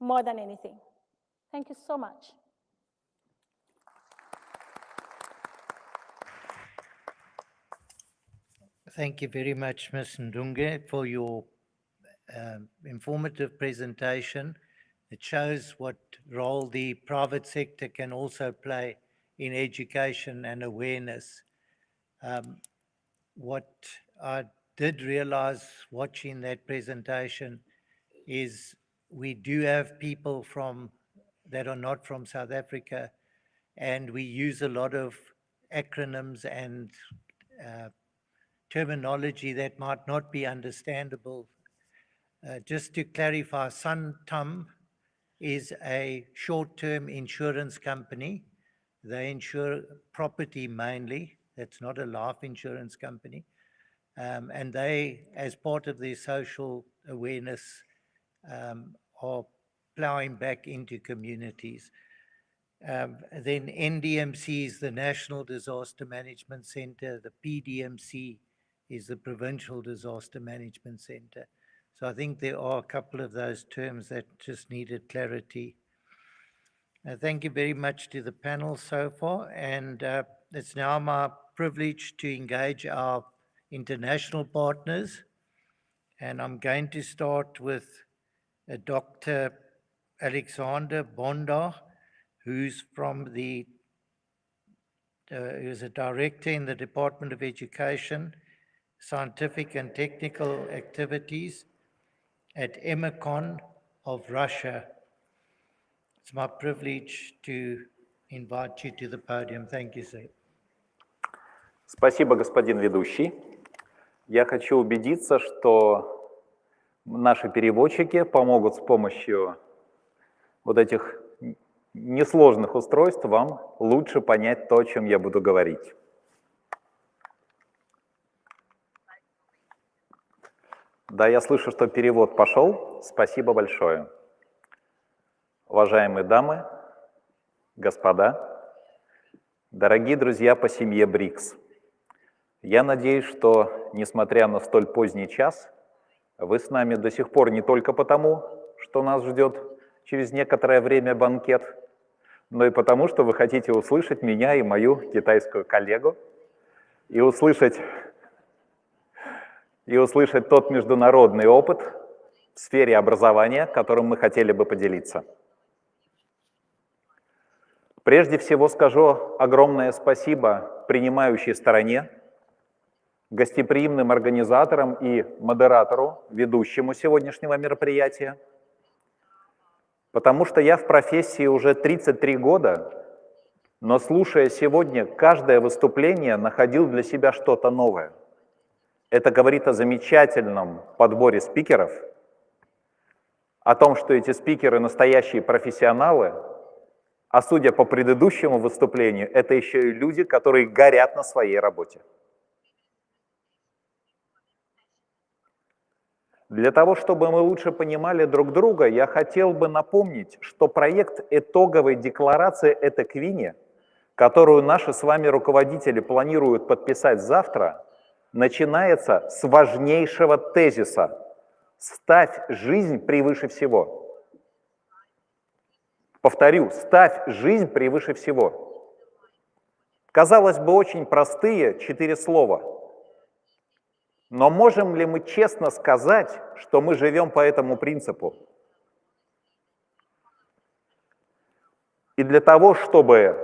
more than anything. Thank you so much. Thank you very much, Ms. Ndunge, for your informative presentation. It shows what role the private sector can also play in education and awareness. What I did realize watching that presentation is we do have people that are not from South Africa, and we use a lot of acronyms and terminology that might not be understandable. Just to clarify, Santam is a short-term insurance company. They insure property mainly. That's not a life insurance company. And they, as part of their social awareness, are plowing back into communities. Then NDMC is the National Disaster Management Center. The PDMC is the Provincial Disaster Management Center. So I think there are a couple of those terms that just needed clarity. Thank you very much to the panel so far, and it's now my privilege to engage our international partners, and I'm going to start with Dr. Alexander Bonda, who's who's a director in the Department of Education, Scientific and Technical Activities at Ethekwini of Russia. It's my privilege to invite you to the podium. Thank you, sir. Спасибо, господин ведущий. Я хочу убедиться, что наши переводчики помогут с помощью вот этих несложных устройств вам лучше понять то, о чем я буду говорить. Да, я слышу, что перевод пошел. Спасибо большое. Уважаемые дамы, господа, дорогие друзья по семье БРИКС, Я надеюсь, что, несмотря на столь поздний час, вы с нами до сих пор не только потому, что нас ждет через некоторое время банкет, но и потому, что вы хотите услышать меня и мою китайскую коллегу, и услышать тот международный опыт в сфере образования, которым мы хотели бы поделиться. Прежде всего скажу огромное спасибо принимающей стороне, гостеприимным организаторам и модератору, ведущему сегодняшнего мероприятия, потому что я в профессии уже 33 года, но слушая сегодня каждое выступление, находил для себя что-то новое. Это говорит о замечательном подборе спикеров, о том, что эти спикеры настоящие профессионалы, а судя по предыдущему выступлению, это еще и люди, которые горят на своей работе. Для того, чтобы мы лучше понимали друг друга, я хотел бы напомнить, что проект итоговой декларации Ethekwini, которую наши с вами руководители планируют подписать завтра, начинается с важнейшего тезиса «Ставь жизнь превыше всего». Повторю, ставь жизнь превыше всего. Казалось бы, очень простые 4 слова. Но можем ли мы честно сказать, что мы живем по этому принципу? И для того, чтобы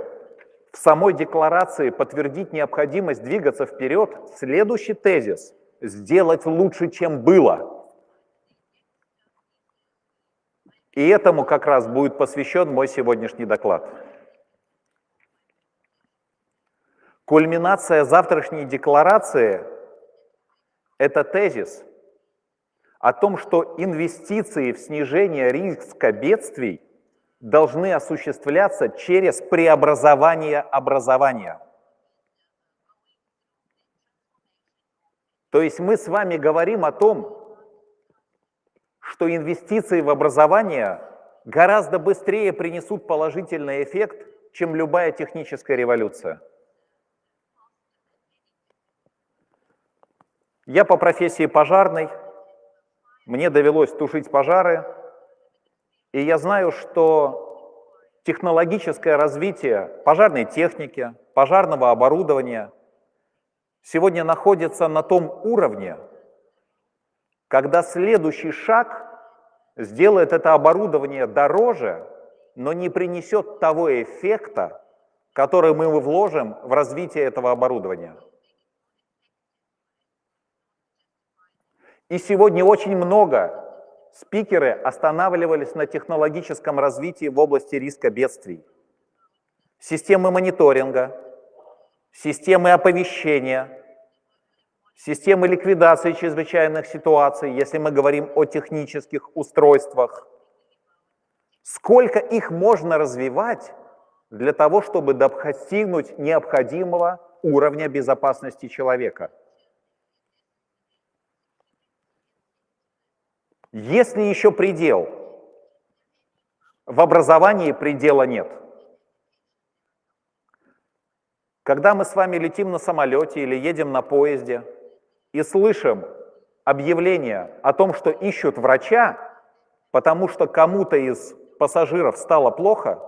в самой декларации подтвердить необходимость двигаться вперед, следующий тезис – сделать лучше, чем было. И этому как раз будет посвящен мой сегодняшний доклад. Кульминация завтрашней декларации – это тезис о том, что инвестиции в снижение риска бедствий должны осуществляться через преобразование образования. То есть мы с вами говорим о том, что инвестиции в образование гораздо быстрее принесут положительный эффект, чем любая техническая революция. Я по профессии пожарный, мне довелось тушить пожары, и я знаю, что технологическое развитие пожарной техники, пожарного оборудования сегодня находится на том уровне, когда следующий шаг сделает это оборудование дороже, но не принесет того эффекта, который мы вложим в развитие этого оборудования. И сегодня очень много спикеры останавливались на технологическом развитии в области риска бедствий. Системы мониторинга, системы оповещения, системы ликвидации чрезвычайных ситуаций, если мы говорим о технических устройствах. Сколько их можно развивать для того, чтобы достигнуть необходимого уровня безопасности человека? Есть ли еще предел? В образовании предела нет. Когда мы с вами летим на самолете или едем на поезде и слышим объявление о том, что ищут врача, потому что кому-то из пассажиров стало плохо,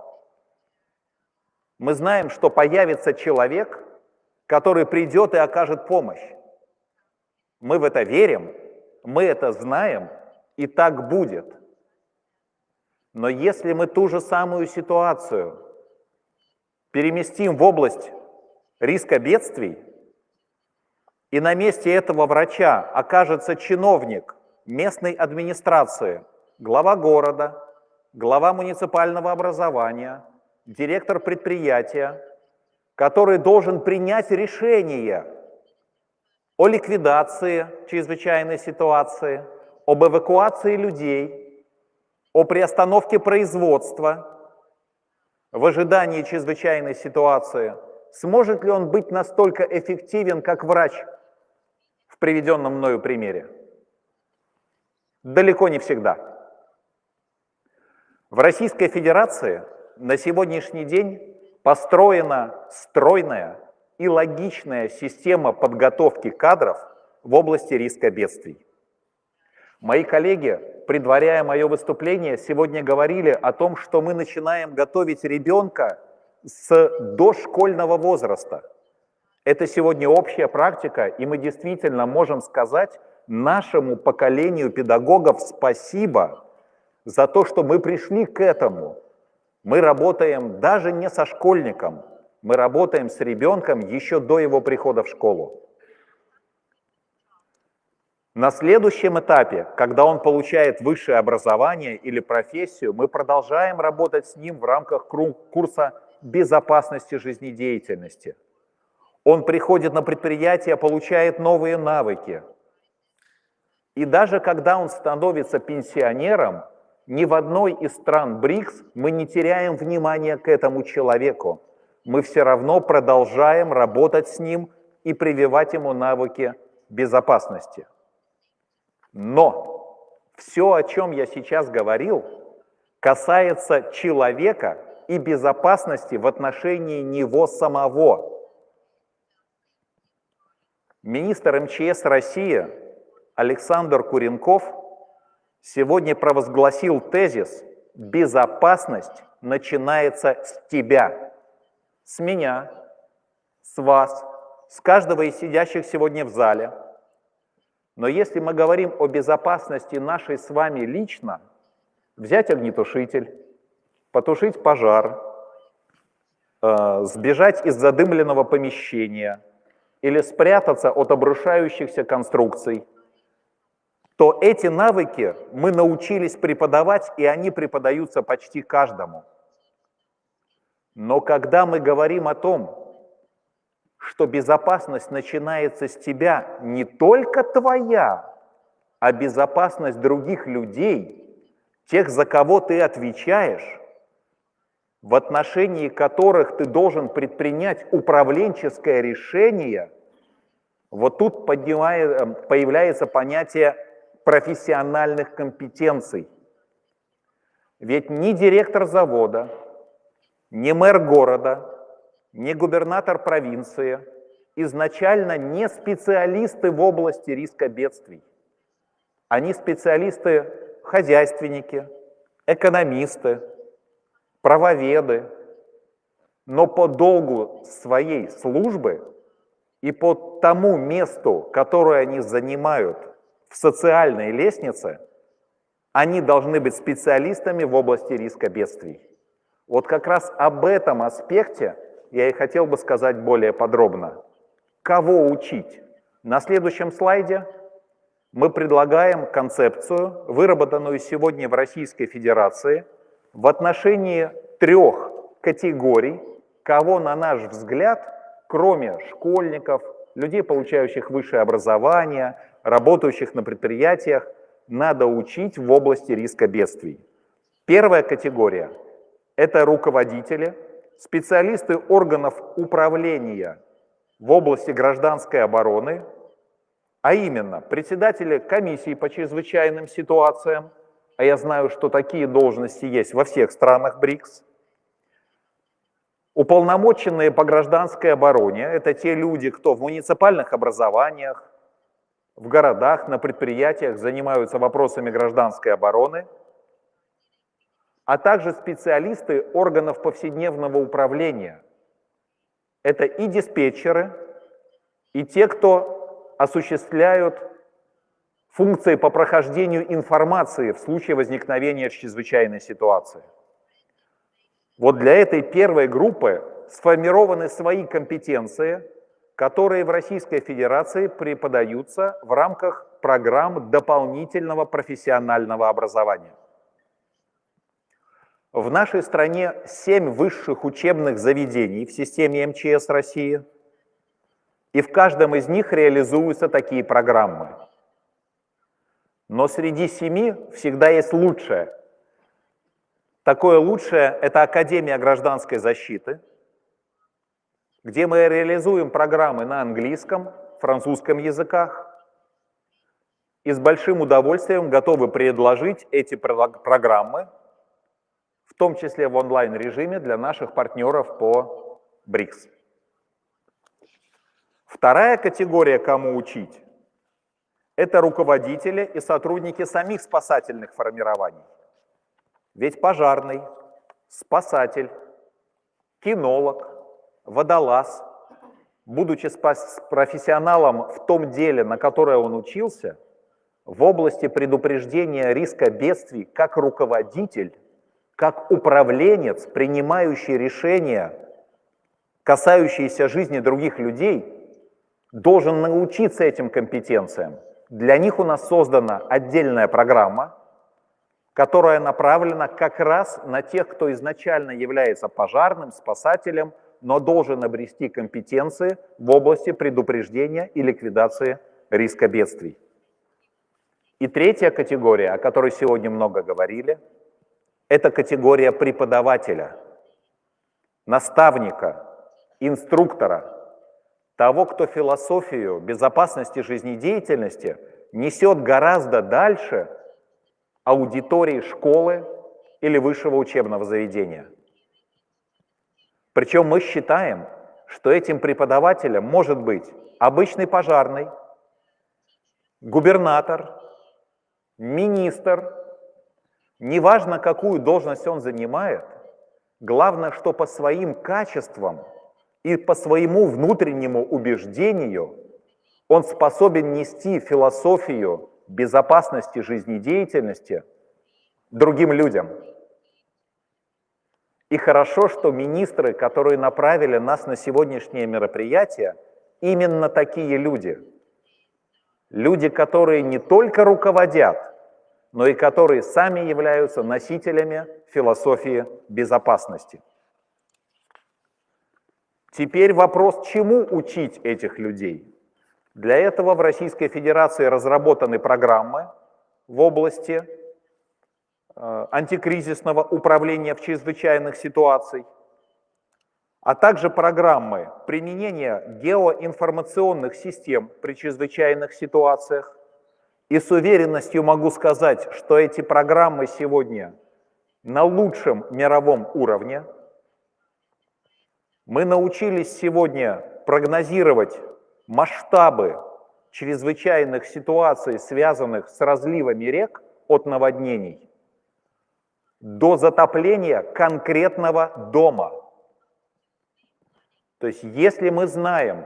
мы знаем, что появится человек, который придет и окажет помощь. Мы в это верим, мы это знаем, и так будет. Но если мы ту же самую ситуацию переместим в область риска бедствий, и на месте этого врача окажется чиновник местной администрации, глава города, глава муниципального образования, директор предприятия, который должен принять решение о ликвидации чрезвычайной ситуации, об эвакуации людей, о приостановке производства в ожидании чрезвычайной ситуации, сможет ли он быть настолько эффективен, как врач в приведенном мною примере? Далеко не всегда. В Российской Федерации на сегодняшний день построена стройная, и логичная система подготовки кадров в области риска бедствий. Мои коллеги, предваряя мое выступление, сегодня говорили о том, что мы начинаем готовить ребенка с дошкольного возраста. Это сегодня общая практика, и мы действительно можем сказать нашему поколению педагогов спасибо за то, что мы пришли к этому. Мы работаем даже не со школьником, мы работаем с ребенком еще до его прихода в школу. На следующем этапе, когда он получает высшее образование или профессию, мы продолжаем работать с ним в рамках курса безопасности жизнедеятельности. Он приходит на предприятие, получает новые навыки. И даже когда он становится пенсионером, ни в одной из стран БРИКС мы не теряем внимания к этому человеку. Мы все равно продолжаем работать с ним и прививать ему навыки безопасности. Но все, о чем я сейчас говорил, касается человека и безопасности в отношении него самого. Министр МЧС России Александр Куренков сегодня провозгласил тезис «Безопасность начинается с тебя», с меня, с вас, с каждого из сидящих сегодня в зале. Но если мы говорим о безопасности нашей с вами лично, взять огнетушитель, потушить пожар, сбежать из задымленного помещения или спрятаться от обрушающихся конструкций, то эти навыки мы научились преподавать, и они преподаются почти каждому. Но когда мы говорим о том, что безопасность начинается с тебя, не только твоя, а безопасность других людей, тех, за кого ты отвечаешь, в отношении которых ты должен предпринять управленческое решение, вот тут появляется понятие профессиональных компетенций. Ведь ни директор завода, ни мэр города, ни губернатор провинции изначально не специалисты в области риска бедствий. Они специалисты-хозяйственники, экономисты, правоведы, но по долгу своей службы и по тому месту, которое они занимают в социальной лестнице, они должны быть специалистами в области риска бедствий. Вот как раз об этом аспекте я и хотел бы сказать более подробно. Кого учить? На следующем слайде мы предлагаем концепцию, выработанную сегодня в Российской Федерации, в отношении 3 категорий, кого, на наш взгляд, кроме школьников, людей, получающих высшее образование, работающих на предприятиях, надо учить в области риска бедствий. Первая категория – это руководители, специалисты органов управления в области гражданской обороны, а именно председатели комиссий по чрезвычайным ситуациям, а я знаю, что такие должности есть во всех странах БРИКС, уполномоченные по гражданской обороне, это те люди, кто в муниципальных образованиях, в городах, на предприятиях занимаются вопросами гражданской обороны, а также специалисты органов повседневного управления. Это и диспетчеры, и те, кто осуществляют функции по прохождению информации в случае возникновения чрезвычайной ситуации. Вот для этой первой группы сформированы свои компетенции, которые в Российской Федерации преподаются в рамках программ дополнительного профессионального образования. В нашей стране 7 высших учебных заведений в системе МЧС России, и в каждом из них реализуются такие программы. Но среди 7 всегда есть лучшее. Такое лучшее – это Академия гражданской защиты, где мы реализуем программы на английском, французском языках, и с большим удовольствием готовы предложить эти программы, в том числе в онлайн-режиме для наших партнеров по БРИКС. Вторая категория, кому учить, это руководители и сотрудники самих спасательных формирований. Ведь пожарный, спасатель, кинолог, водолаз, будучи профессионалом в том деле, на которое он учился, в области предупреждения риска бедствий как руководитель, как управленец, принимающий решения, касающиеся жизни других людей, должен научиться этим компетенциям. Для них у нас создана отдельная программа, которая направлена как раз на тех, кто изначально является пожарным, спасателем, но должен обрести компетенции в области предупреждения и ликвидации риска бедствий. И третья категория, о которой сегодня много говорили, это категория преподавателя, наставника, инструктора, того, кто философию безопасности жизнедеятельности несет гораздо дальше аудитории школы или высшего учебного заведения. Причем мы считаем, что этим преподавателем может быть обычный пожарный, губернатор, министр, неважно, какую должность он занимает, главное, что по своим качествам и по своему внутреннему убеждению он способен нести философию безопасности жизнедеятельности другим людям. И хорошо, что министры, которые направили нас на сегодняшнее мероприятие, именно такие люди. Люди, которые не только руководят, но и которые сами являются носителями философии безопасности. Теперь вопрос, чему учить этих людей? Для этого в Российской Федерации разработаны программы в области антикризисного управления в чрезвычайных ситуациях, а также программы применения геоинформационных систем при чрезвычайных ситуациях. И с уверенностью могу сказать, что эти программы сегодня на лучшем мировом уровне. Мы научились сегодня прогнозировать масштабы чрезвычайных ситуаций, связанных с разливами рек от наводнений до затопления конкретного дома. То есть если мы знаем,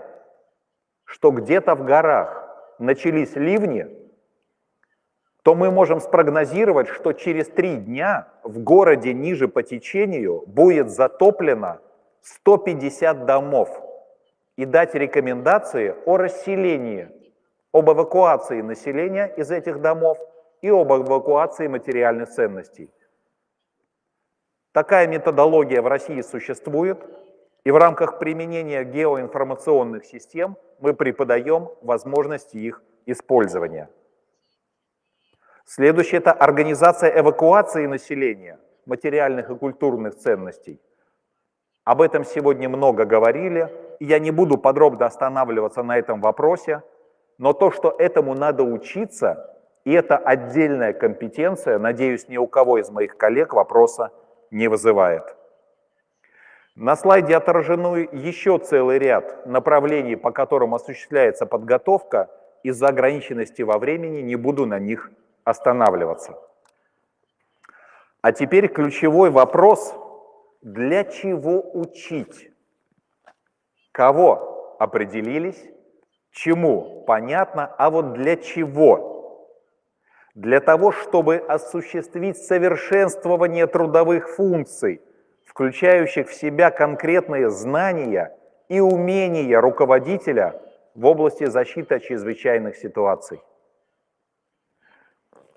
что где-то в горах начались ливни, то мы можем спрогнозировать, что через 3 дня в городе ниже по течению будет затоплено 150 домов и дать рекомендации о расселении, об эвакуации населения из этих домов и об эвакуации материальных ценностей. Такая методология в России существует, и в рамках применения геоинформационных систем мы преподаем возможности их использования. Следующее – это организация эвакуации населения, материальных и культурных ценностей. Об этом сегодня много говорили, и я не буду подробно останавливаться на этом вопросе, но то, что этому надо учиться, и это отдельная компетенция, надеюсь, ни у кого из моих коллег вопроса не вызывает. На слайде отражены еще целый ряд направлений, по которым осуществляется подготовка. Из-за ограниченности во времени не буду на них останавливаться. А теперь ключевой вопрос: для чего учить? Кого определились, чему понятно, а вот для чего? Для того, чтобы осуществить совершенствование трудовых функций, включающих в себя конкретные знания и умения руководителя в области защиты от чрезвычайных ситуаций.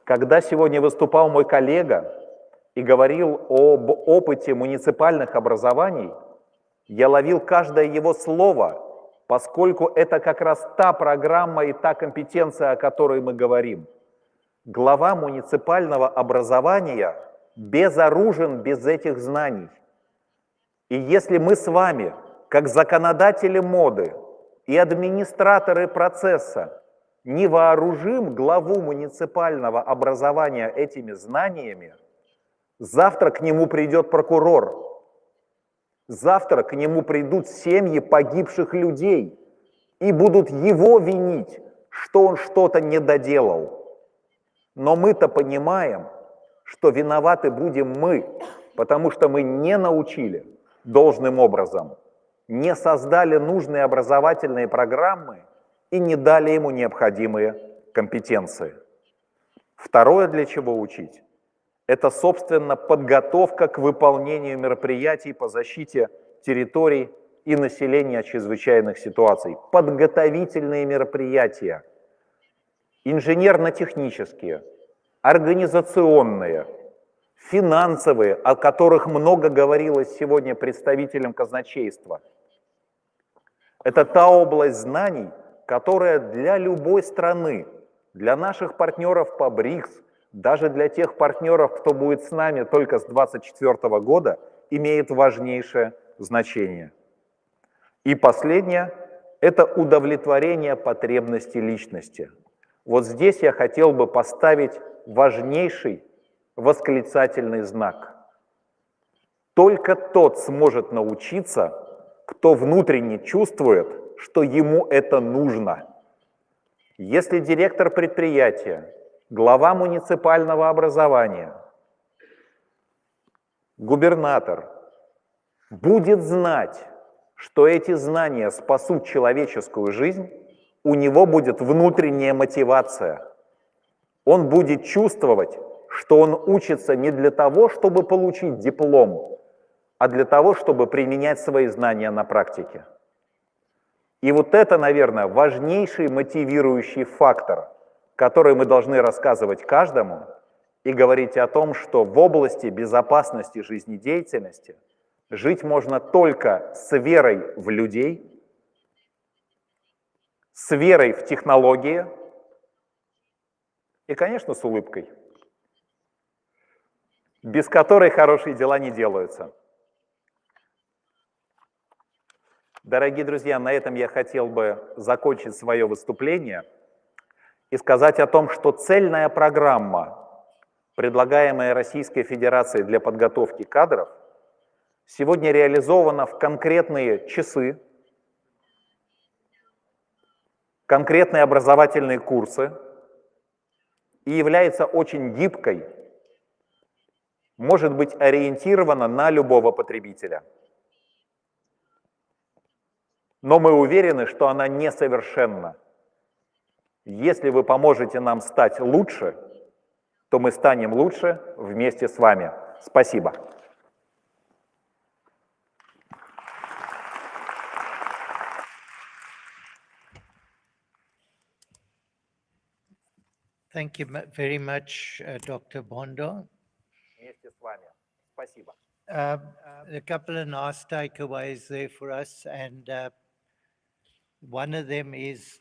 Когда сегодня выступал мой коллега и говорил об опыте муниципальных образований, я ловил каждое его слово, поскольку это как раз та программа и та компетенция, о которой мы говорим. Глава муниципального образования безоружен без этих знаний. И если мы с вами, как законодатели моды и администраторы процесса, не вооружим главу муниципального образования этими знаниями, завтра к нему придет прокурор, завтра к нему придут семьи погибших людей и будут его винить, что он что-то не доделал. Но мы-то понимаем, что виноваты будем мы, потому что мы не научили должным образом, не создали нужные образовательные программы и не дали ему необходимые компетенции. Второе, для чего учить, это, собственно, подготовка к выполнению мероприятий по защите территорий и населения от чрезвычайных ситуаций. Подготовительные мероприятия, инженерно-технические, организационные, финансовые, о которых много говорилось сегодня представителям казначейства. Это та область знаний, которая для любой страны, для наших партнеров по БРИКС, даже для тех партнеров, кто будет с нами только с 2024 года, имеет важнейшее значение. И последнее – это удовлетворение потребностей личности. Вот здесь я хотел бы поставить важнейший восклицательный знак. Только тот сможет научиться, кто внутренне чувствует, что ему это нужно. Если директор предприятия, глава муниципального образования, губернатор будет знать, что эти знания спасут человеческую жизнь, у него будет внутренняя мотивация. Он будет чувствовать, что он учится не для того, чтобы получить диплом, а для того, чтобы применять свои знания на практике. И вот это, наверное, важнейший мотивирующий фактор, который мы должны рассказывать каждому и говорить о том, что в области безопасности жизнедеятельности жить можно только с верой в людей, с верой в технологии и, конечно, с улыбкой, без которой хорошие дела не делаются. Дорогие друзья, на этом я хотел бы закончить свое выступление и сказать о том, что цельная программа, предлагаемая Российской Федерацией для подготовки кадров, сегодня реализована в конкретные часы, конкретные образовательные курсы и является очень гибкой, может быть ориентирована на любого потребителя. Но мы уверены, что она несовершенна. Если вы поможете нам стать лучше, то мы станем лучше вместе с вами. Спасибо. Thank you very much, Dr. Bondo. Вместе с вами. Спасибо. A couple of nice takeaways there for us, and one of them is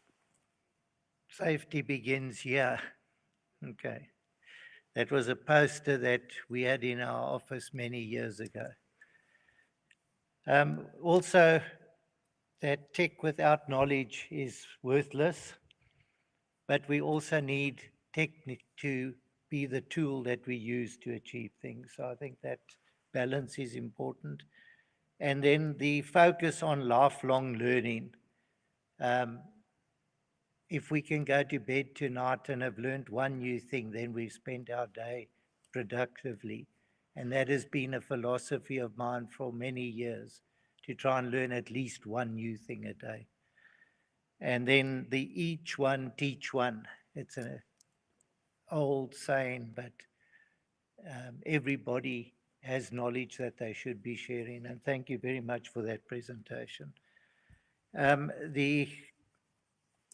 safety begins here. Okay. That was a poster that we had in our office many years ago. Also, that tech without knowledge is worthless, but we also need tech to be the tool that we use to achieve things. So I think that balance is important. And then the focus on lifelong learning. If we can go to bed tonight and have learned one new thing, then we've spent our day productively. And that has been a philosophy of mine for many years, to try and learn at least one new thing a day. And then the each one, teach one. It's an old saying, but everybody has knowledge that they should be sharing. And thank you very much for that presentation. The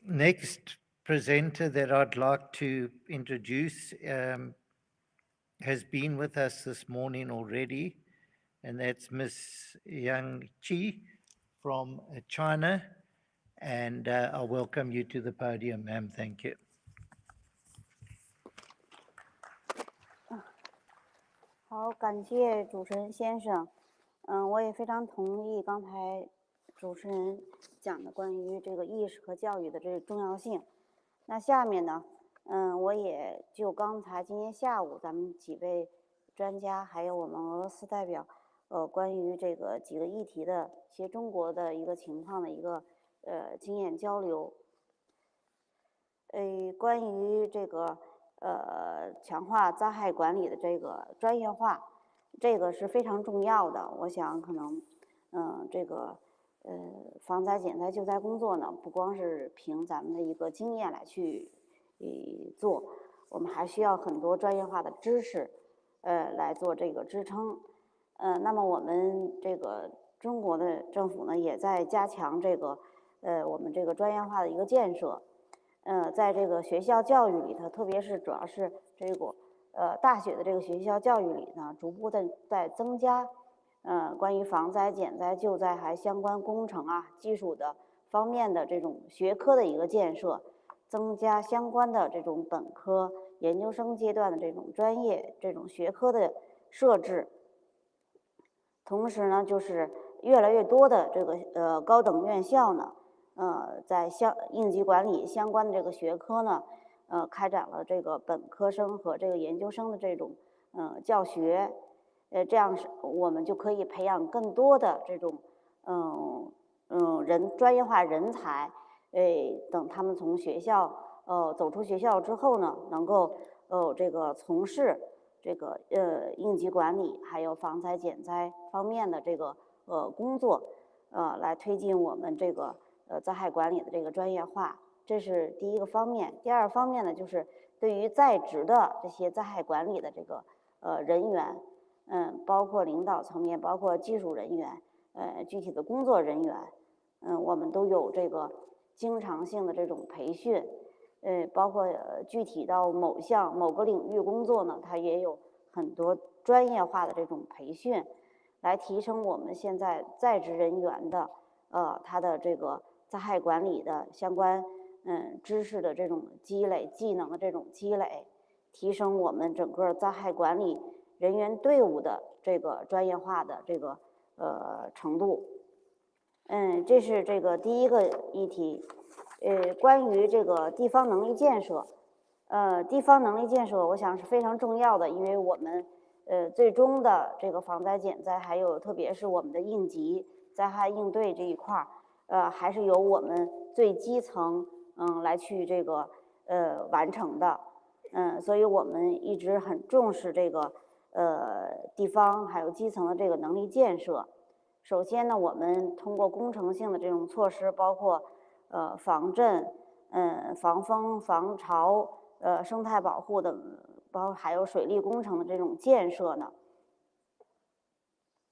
next presenter that I'd like to introduce has been with us this morning already, and that's Ms. Yang Qi from China. And I welcome you to the podium, ma'am. Thank you. 好，感谢主持人先生。我也非常同意刚才主持人讲的关于这个意识和教育的这个重要性。那下面呢，我也就刚才今天下午咱们几位专家还有我们俄罗斯代表，关于这个几个议题的，其实中国的一个情况的一个经验交流。关于这个强化灾害管理的这个专业化，这个是非常重要的。我想可能这个防灾减灾救灾工作呢，不光是凭咱们的一个经验来去做，我们还需要很多专业化的知识来做这个支撑。那么我们这个中国的政府呢，也在加强这个我们这个专业化的一个建设。在这个学校教育里头，特别是主要是这个大学的这个学校教育里呢，逐步的在增加关于防灾减灾救灾还相关工程啊技术的方面的这种学科的一个建设，增加相关的这种本科研究生阶段的这种专业这种学科的设置。同时呢，就是越来越多的这个高等院校呢，在应急管理相关的这个学科呢，开展了这个本科生和这个研究生的这种教学，这样我们就可以培养更多的这种专业化人才，等他们从学校走出学校之后呢，能够这个从事这个应急管理还有防灾减灾方面的这个工作，来推进我们这个灾害管理的这个专业化，这是第一个方面。第二方面呢，就是对于在职的这些灾害管理的这个人员，包括领导层面，包括技术人员，具体的工作人员，我们都有这个经常性的这种培训，包括具体到某个领域工作呢，它也有很多专业化的这种培训，来提升我们现在在职人员的他的这个灾害管理的相关知识的这种积累，技能的这种积累，提升我们整个灾害管理人员队伍的这个专业化的这个程度。这是这个第一个议题。关于这个地方能力建设，地方能力建设我想是非常重要的，因为我们最终的这个防灾减灾，还有特别是我们的应急灾害应对这一块还是由我们最基层来去这个完成的。所以我们一直很重视这个地方还有基层的这个能力建设。首先呢，我们通过工程性的这种措施，包括防震、防风、防潮、生态保护的，包括还有水利工程的这种建设呢，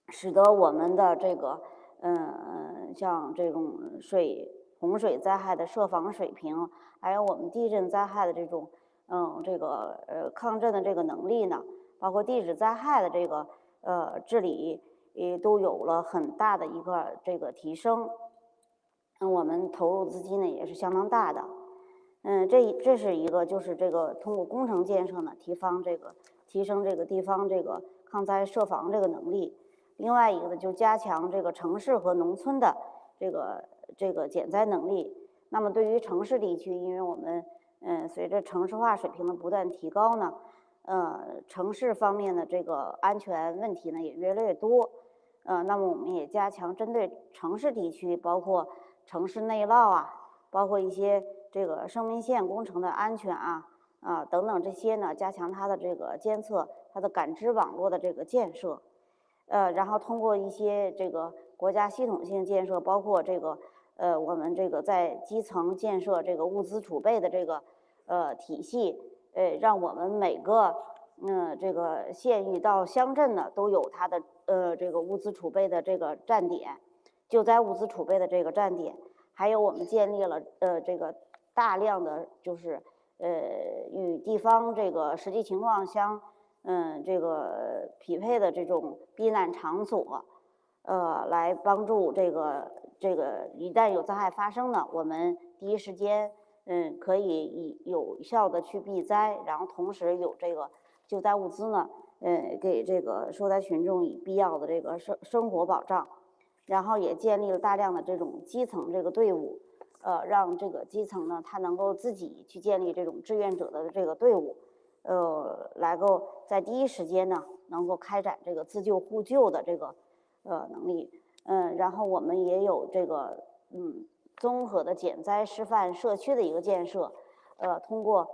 使得我们的这个像这种洪水灾害的设防水平，还有我们地震灾害的这种这个抗震的这个能力呢，包括地质灾害的这个治理，也都有了很大的一个这个提升。我们投入资金呢也是相当大的。这是一个，就是这个通过工程建设呢，提升这个地方这个抗灾设防这个能力。另外一个呢，就加强这个城市和农村的这个减灾能力。那么对于城市地区，因为我们随着城市化水平的不断提高呢，城市方面的这个安全问题呢也越来越多。那么我们也加强针对城市地区，包括城市内涝啊，包括一些这个生命线工程的安全等等这些呢，加强它的这个监测，它的感知网络的这个建设。然后通过一些这个国家系统性建设，包括这个我们这个在基层建设这个物资储备的这个体系，让我们每个这个县域到乡镇呢都有它的这个物资储备的这个站点，救灾物资储备的这个站点，还有我们建立了这个大量的就是与地方这个实际情况这个匹配的这种避难场所，来帮助这个一旦有灾害发生呢，我们第一时间可以有效的去避灾，然后同时有这个救灾物资呢，给这个受灾群众以必要的这个生活保障，然后也建立了大量的这种基层这个队伍，让这个基层呢，他能够自己去建立这种志愿者的这个队伍，来够在第一时间呢，能够开展这个自救互救的这个能力，然后我们也有这个综合的减灾示范社区的一个建设，通过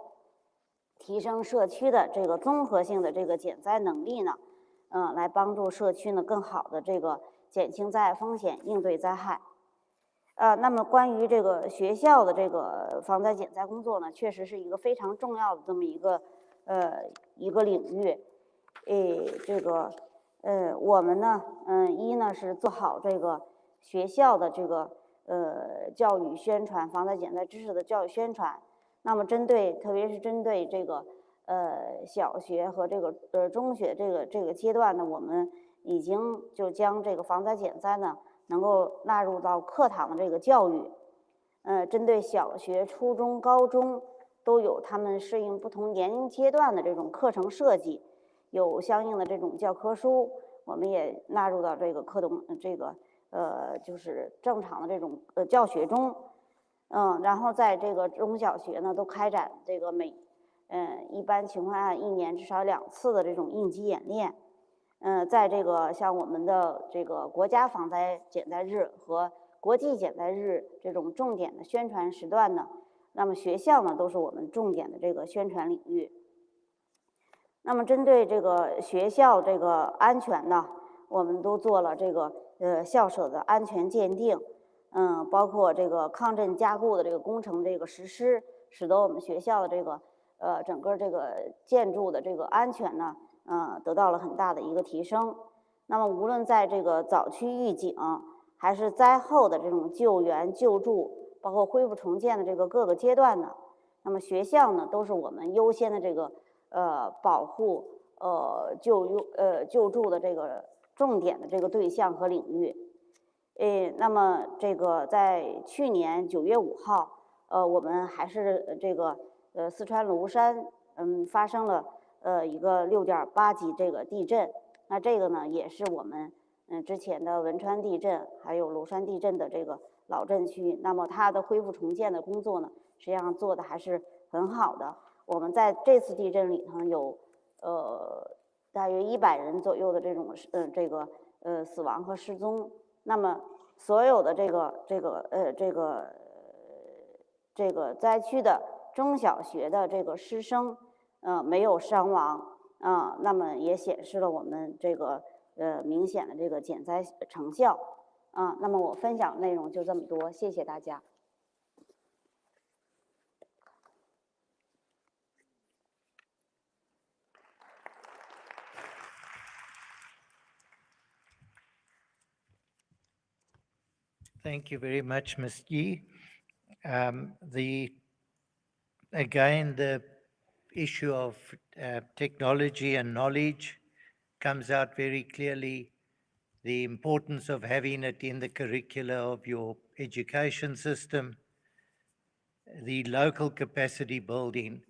提升社区的这个综合性的这个减灾能力呢，来帮助社区呢更好的这个减轻灾害风险，应对灾害。那么关于这个学校的这个防灾减灾工作呢，确实是一个非常重要的这么一个领域。我们呢，一呢是做好这个学校的这个教育宣传，防灾减灾知识的教育宣传。那么特别是针对这个小学和这个中学这个阶段呢，我们已经就将这个防灾减灾呢能够纳入到课堂的这个教育。针对小学、初中、高中都有他们适应不同年龄阶段的这种课程设计，有相应的这种教科书，我们也纳入到这个就是正常的这种教学中。然后在这个中小学呢，都开展这个一般情况下1年至少2次的这种应急演练。在这个像我们的这个国家防灾减灾日和国际减灾日这种重点的宣传时段呢，那么学校呢都是我们重点的这个宣传领域。那么针对这个学校这个安全呢，我们都做了这个校舍的安全鉴定，包括这个抗震加固的这个工程这个实施，使得我们学校的这个整个这个建筑的这个安全呢，得到了很大的一个提升。那么无论在这个早期预警，还是灾后的这种救援救助，包括恢复重建的这个各个阶段呢，那么学校呢都是我们优先的这个保护救助的这个重点的这个对象和领域。那么这个在去年9月5号，我们还是这个四川芦山发生了一个6.8级这个地震。那这个呢也是我们之前的汶川地震还有芦山地震的这个老震区，那么它的恢复重建的工作呢，实际上做的还是很好的。我们在这次地震里头有大约100人左右的这种死亡和失踪。那么所有的这个灾区的中小学的这个师生没有伤亡那么也显示了我们这个明显的这个减灾成效那么我分享的内容就这么多，谢谢大家。Thank you very much, Ms. Yi. Again, the issue of technology and knowledge comes out very clearly. The importance of having it in the curricula of your education system, the local capacity building,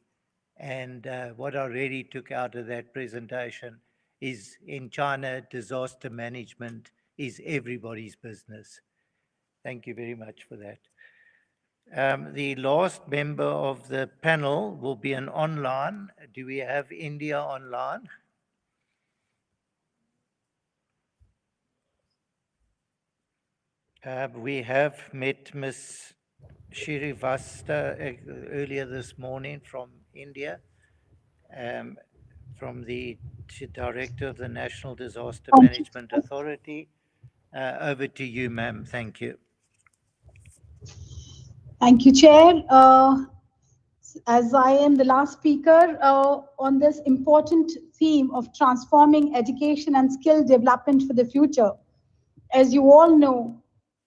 and what I really took out of that presentation is in China, disaster management is everybody's business. Thank you very much for that. The last member of the panel will be an online. Do we have India online? We have met Ms. Shrivastava earlier this morning from India, from the Director of the National Disaster Management Authority. Over to you, ma'am. Thank you. Thank you, Chair. As I am the last speaker on this important theme of transforming education and skill development for the future, as you all know,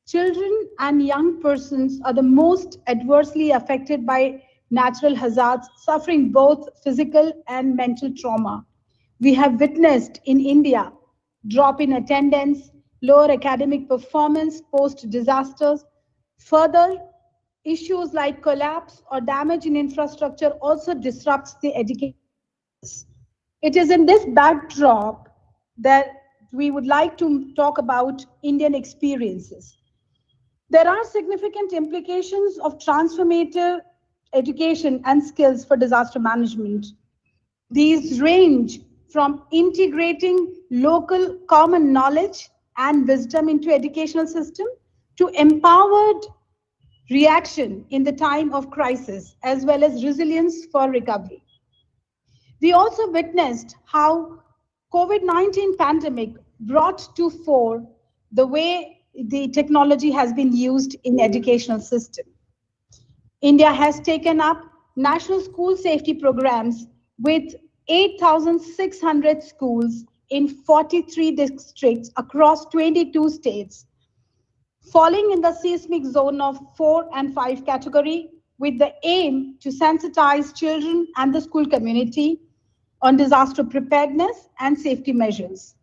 children and young persons are the most adversely affected by natural hazards, suffering both physical and mental trauma. We have witnessed in India drop in attendance, lower academic performance post-disasters. Further, issues like collapse or damage in infrastructure also disrupts the education. It is in this backdrop that we would like to talk about Indian experiences. There are significant implications of transformative education and skills for disaster management. These range from integrating local common knowledge and wisdom into educational system to empowered reaction in the time of crisis, as well as resilience for recovery. We also witnessed how COVID-19 pandemic brought to fore the way the technology has been used in educational system. India has taken up national school safety programs with 8,600 schools in 43 districts across 22 states, falling in the seismic zone of 4 and 5 category, with the aim to sensitize children and the school community on disaster preparedness and safety measures.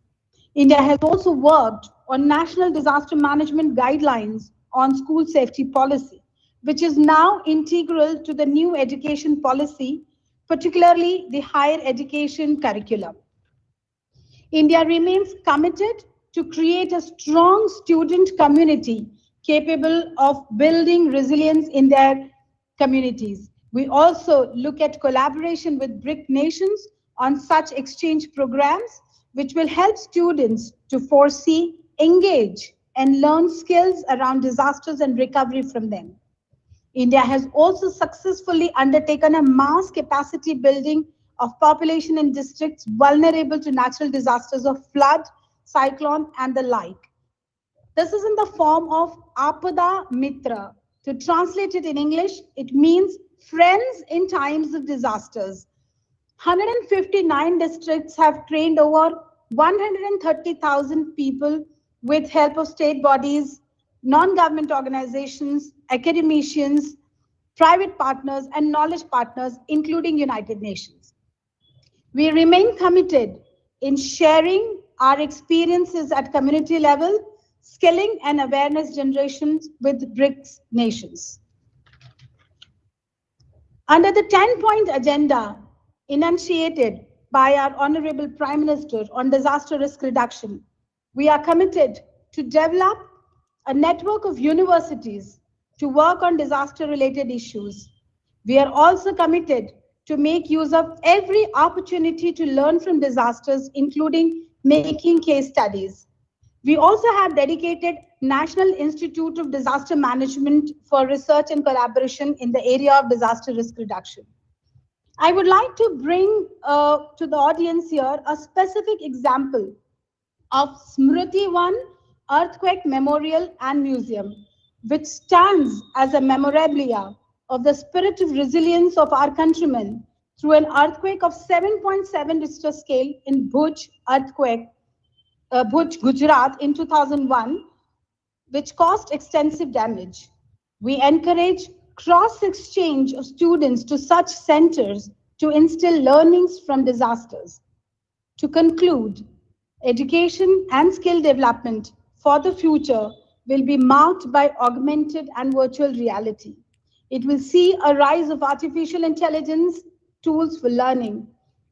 India has also worked on national disaster management guidelines on school safety policy, which is now integral to the new education policy, particularly the higher education curriculum. India remains committed to create a strong student community capable of building resilience in their communities. We also look at collaboration with BRICS nations on such exchange programs, which will help students to foresee, engage, and learn skills around disasters and recovery from them. India has also successfully undertaken a mass capacity building of population in districts vulnerable to natural disasters of flood, cyclone, and the like. This is in the form of Apada Mitra. To translate it in English, it means friends in times of disasters. 159 districts have trained over 130,000 people with help of state bodies, non-government organizations, academicians, private partners, and knowledge partners, including United Nations. We remain committed in sharing our experiences at community level, skilling and awareness generations with BRICS nations. Under the 10-point agenda enunciated by our Honorable Prime Minister on disaster risk reduction, we are committed to develop a network of universities to work on disaster-related issues. We are also committed to make use of every opportunity to learn from disasters, including making case studies. We also have dedicated National Institute of Disaster Management for research and collaboration in the area of disaster risk reduction. I would like to bring to the audience here a specific example of Smriti One Earthquake Memorial and Museum, which stands as a memorabilia of the spirit of resilience of our countrymen through an earthquake of 7.7 Richter scale in Bhuj earthquake, Bhuj, Gujarat in 2001, which caused extensive damage. We encourage cross-exchange of students to such centers to instill learnings from disasters. To conclude, education and skill development for the future will be marked by augmented and virtual reality. It will see a rise of artificial intelligence tools for learning.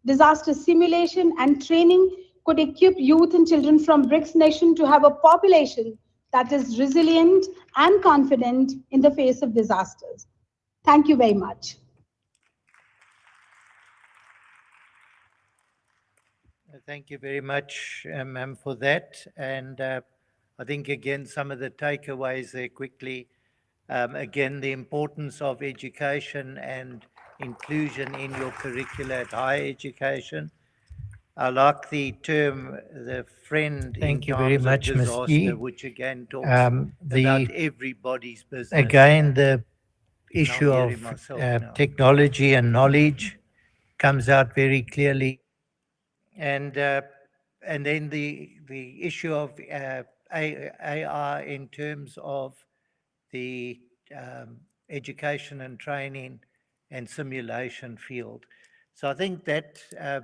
Disaster simulation and training could equip youth and children from BRICS nation to have a population that is resilient and confident in the face of disasters. Thank you very much. Thank you very much, ma'am, for that. And I think, again, some of the takeaways there quickly. Again, the importance of education and inclusion in your curricula at higher education. I like the term, the friend Thank in you very times much, of Ms. disaster, E. which again talks about everybody's business. Again, the issue hear of him myself now. technology and knowledge comes out very clearly. And then the issue of AI in terms of the education and training and simulation field. So I think that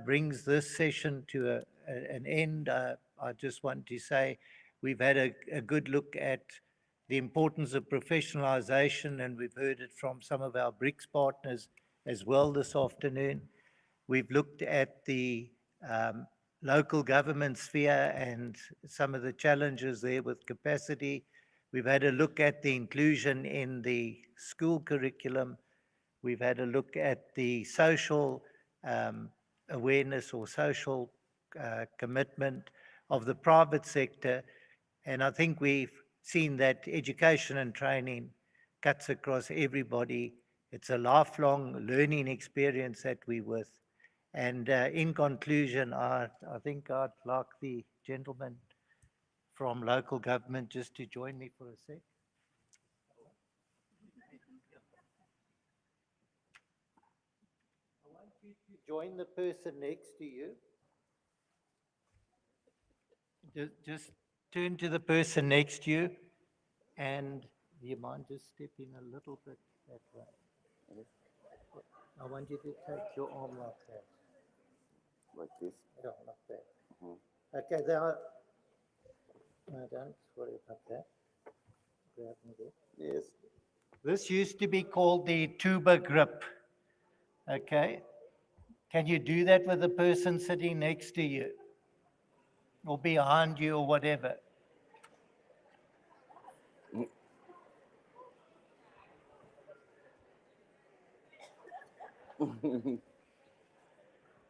brings this session to an end. I just want to say we've had a good look at the importance of professionalization, and we've heard it from some of our BRICS partners as well this afternoon. We've looked at the local government sphere and some of the challenges there with capacity. We've had a look at the inclusion in the school curriculum. We've had a look at the social awareness or social commitment of the private sector. And I think we've seen that education and training cuts across everybody. It's a lifelong learning experience that we're with. And in conclusion, I think I'd like the gentleman from local government just to join me for a sec. I want you to join the person next to you. Just turn to the person next to you, and do you mind just stepping a little bit that way? I want you to take your arm like that. Like this? Yeah, like that. Okay, there are, no, don't worry about that. Grab me there. Yes. This used to be called the tuba grip. Okay? Can you do that with the person sitting next to you? Or behind you or whatever?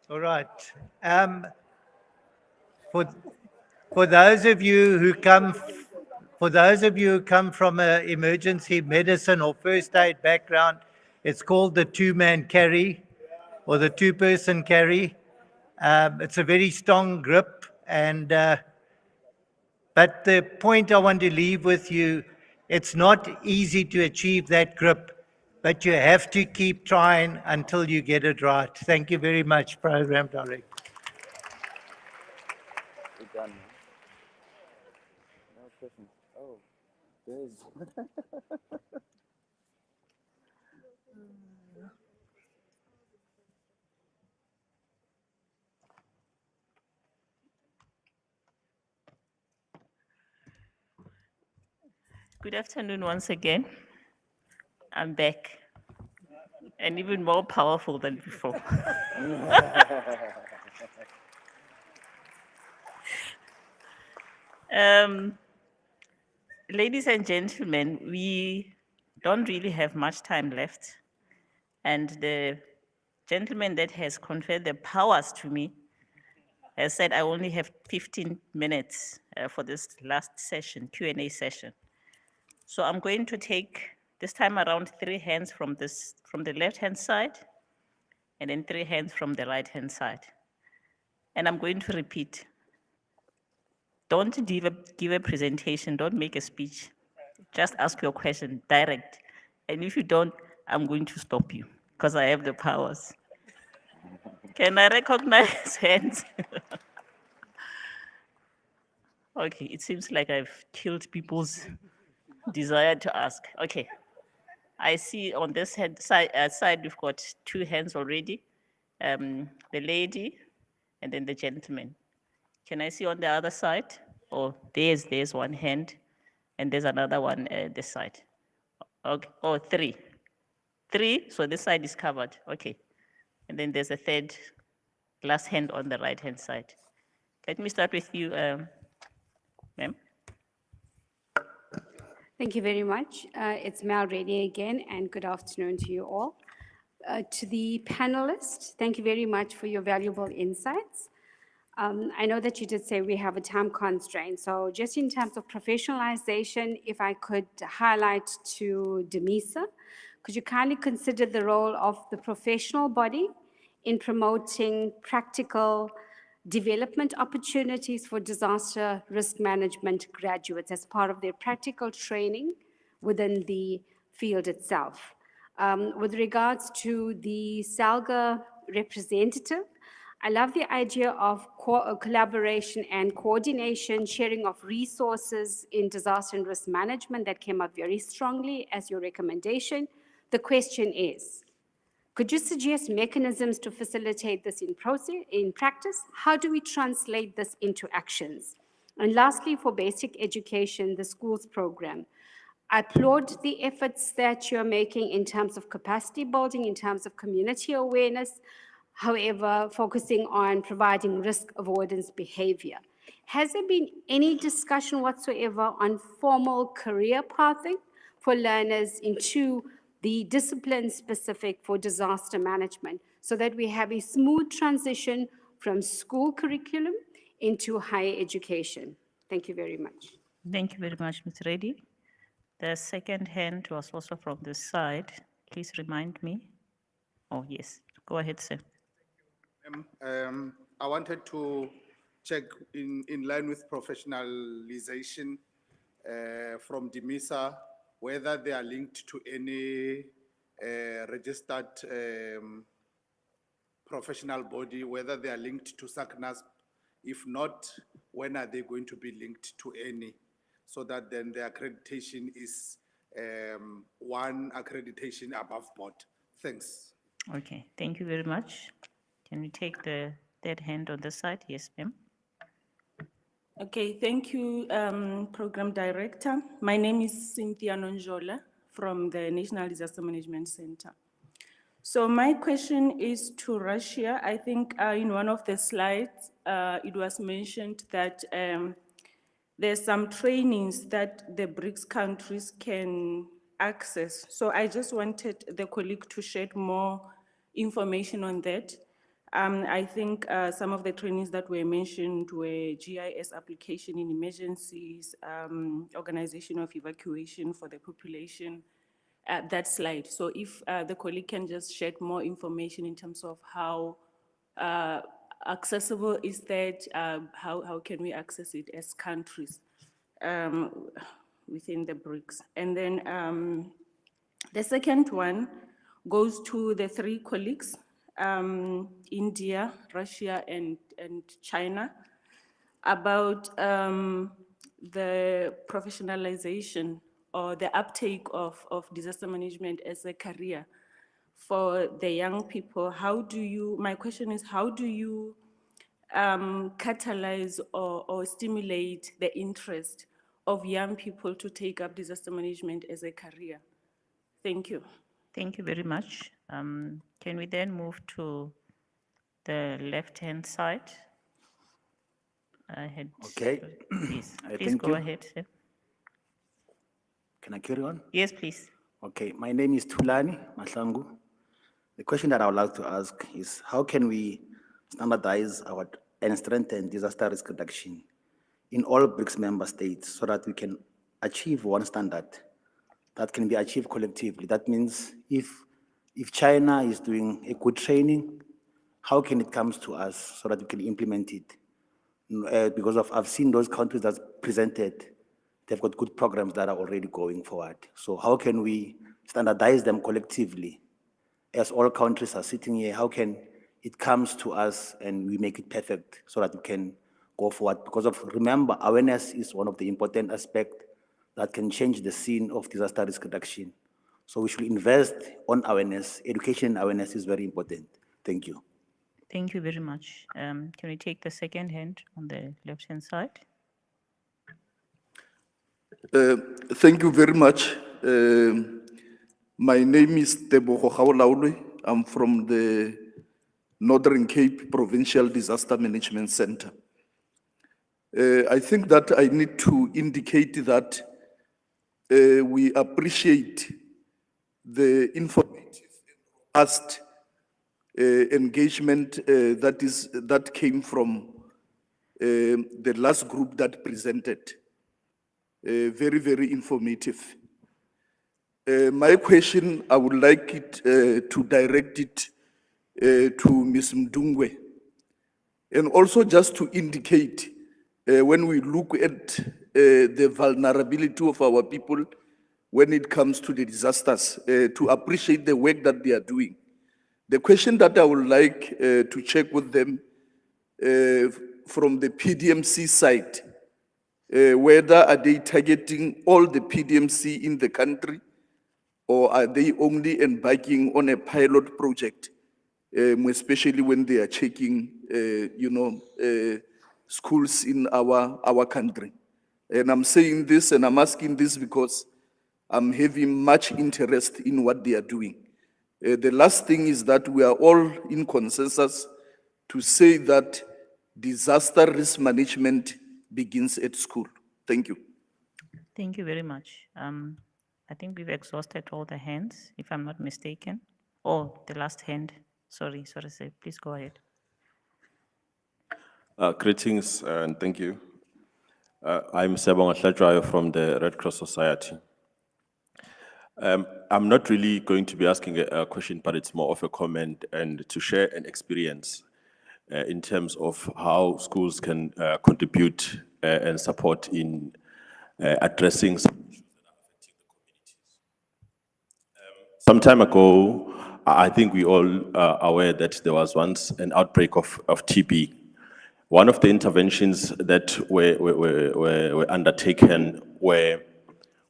All right. For those of you who come from an emergency medicine or first aid background, it's called the two-man carry or the two-person carry. It's a very strong grip, and but the point I want to leave with you, it's not easy to achieve that grip, but you have to keep trying until you get it right. Thank you very much, Program Director. We're done. No questions. Oh, there is. Good afternoon once again. I'm back, and even more powerful than before. Ladies and gentlemen, we don't really have much time left, and the gentleman that has conferred the powers to me has said I only have 15 minutes for this last session, Q&A session. So I'm going to take this time around 3 hands from the left-hand side, and then 3 hands from the right-hand side. And I'm going to repeat. Don't give a presentation, don't make a speech. Just ask your question direct. And if you don't, I'm going to stop you because I have the powers. Can I recognize hands? Okay, it seems like I've killed people's desire to ask. Okay, I see on this side we've got 2 hands already. The lady and then the gentleman. Can I see on the other side? Oh, there's 1 hand and there's another one this side. Okay, oh, 3. 3, so this side is covered, okay. And then there's a third last hand on the right-hand side. Let me start with you, ma'am. Thank you very much. It's Mal Reddy again, and good afternoon to you all. To the panelists, thank you very much for your valuable insights. I know that you did say we have a time constraint, so just in terms of professionalization, if I could highlight to Demisa, could you kindly consider the role of the professional body in promoting practical development opportunities for disaster risk management graduates as part of their practical training within the field itself? With regards to the SALGA representative, I love the idea of collaboration and coordination, sharing of resources in disaster and risk management that came up very strongly as your recommendation. The question is, could you suggest mechanisms to facilitate this in practice? How do we translate this into actions? And lastly, for basic education, the schools program. I applaud the efforts that you're making in terms of capacity building, in terms of community awareness, however, focusing on providing risk avoidance behavior. Has there been any discussion whatsoever on formal career pathing for learners into the discipline specific for disaster management so that we have a smooth transition from school curriculum into higher education? Thank you very much. Thank you very much, Ms. Reddy. The second hand was also from this side. Please remind me. Oh, yes. Go ahead, sir. I wanted to check in line with professionalization from DMISA, whether they are linked to any registered professional body, whether they are linked to SACNASP. If not, when are they going to be linked to any? So that then the accreditation is one accreditation above board. Thanks. Okay, thank you very much. Can we take the third hand on the side? Yes, ma'am. Okay, thank you, Program Director. My name is Cynthia Nonjola from the National Disaster Management Center. So my question is to Russia. I think in one of the slides, it was mentioned that there's some trainings that the BRICS countries can access. So I just wanted the colleague to shed more information on that. I think some of the trainings that were mentioned were GIS application in emergencies, organization of evacuation for the population, that slide. So if the colleague can just shed more information in terms of how accessible is that, how can we access it as countries within the BRICS. And then the second one goes to the three colleagues, India, Russia, and China, about the professionalization or the uptake of disaster management as a career for the young people. How do you, my question is, how do you catalyze or stimulate the interest of young people to take up disaster management as a career? Thank you. Thank you very much. Can we then move to the left-hand side? Okay. Please, please Thank go you. ahead, sir. Can I carry on? Yes, please. Okay, my name is Tulani Mahlangu. The question that I would like to ask is, how can we standardize and strengthen disaster risk reduction in all BRICS member states so that we can achieve one standard that can be achieved collectively? That means if China is doing a good training, how can it come to us so that we can implement it? Because I've seen those countries that presented, they've got good programs that are already going forward. So how can we standardize them collectively? As all countries are sitting here, how can it comes to us and we make it perfect so that we can go forward? Because remember, awareness is one of the important aspects that can change the scene of disaster risk reduction. So we should invest on awareness. Education and awareness is very important. Thank you. Thank you very much. Can we take the second hand on the left-hand side? Thank you very much. My name is Tebogo Gaolaulwe. I'm from the Northern Cape Provincial Disaster Management Center. I think that I need to indicate that we appreciate the informative and robust engagement that came from the last group that presented. Very, very informative. My question, I would like it to direct it to Ms. Mdungwe. And also just to indicate, when we look at the vulnerability of our people when it comes to the disasters, to appreciate the work that they are doing. The question that I would like to check with them from the PDMC side, whether are they targeting all the PDMC in the country, or are they only embarking on a pilot project, especially when they are checking, schools in our country? And I'm saying this and I'm asking this because I'm having much interest in what they are doing. The last thing is that we are all in consensus to say that disaster risk management begins at school. Thank you. Thank you very much. I think we've exhausted all the hands, if I'm not mistaken. Oh, the last hand. Sorry, sir. Please go ahead. Greetings and thank you. I'm Sebonga Hlajwayo from the Red Cross Society. I'm not really going to be asking a question, but it's more of a comment and to share an experience in terms of how schools can contribute and support in addressing some issues that are affecting the communities. Some time ago, I think we all are aware that there was once an outbreak of TB. One of the interventions that were undertaken were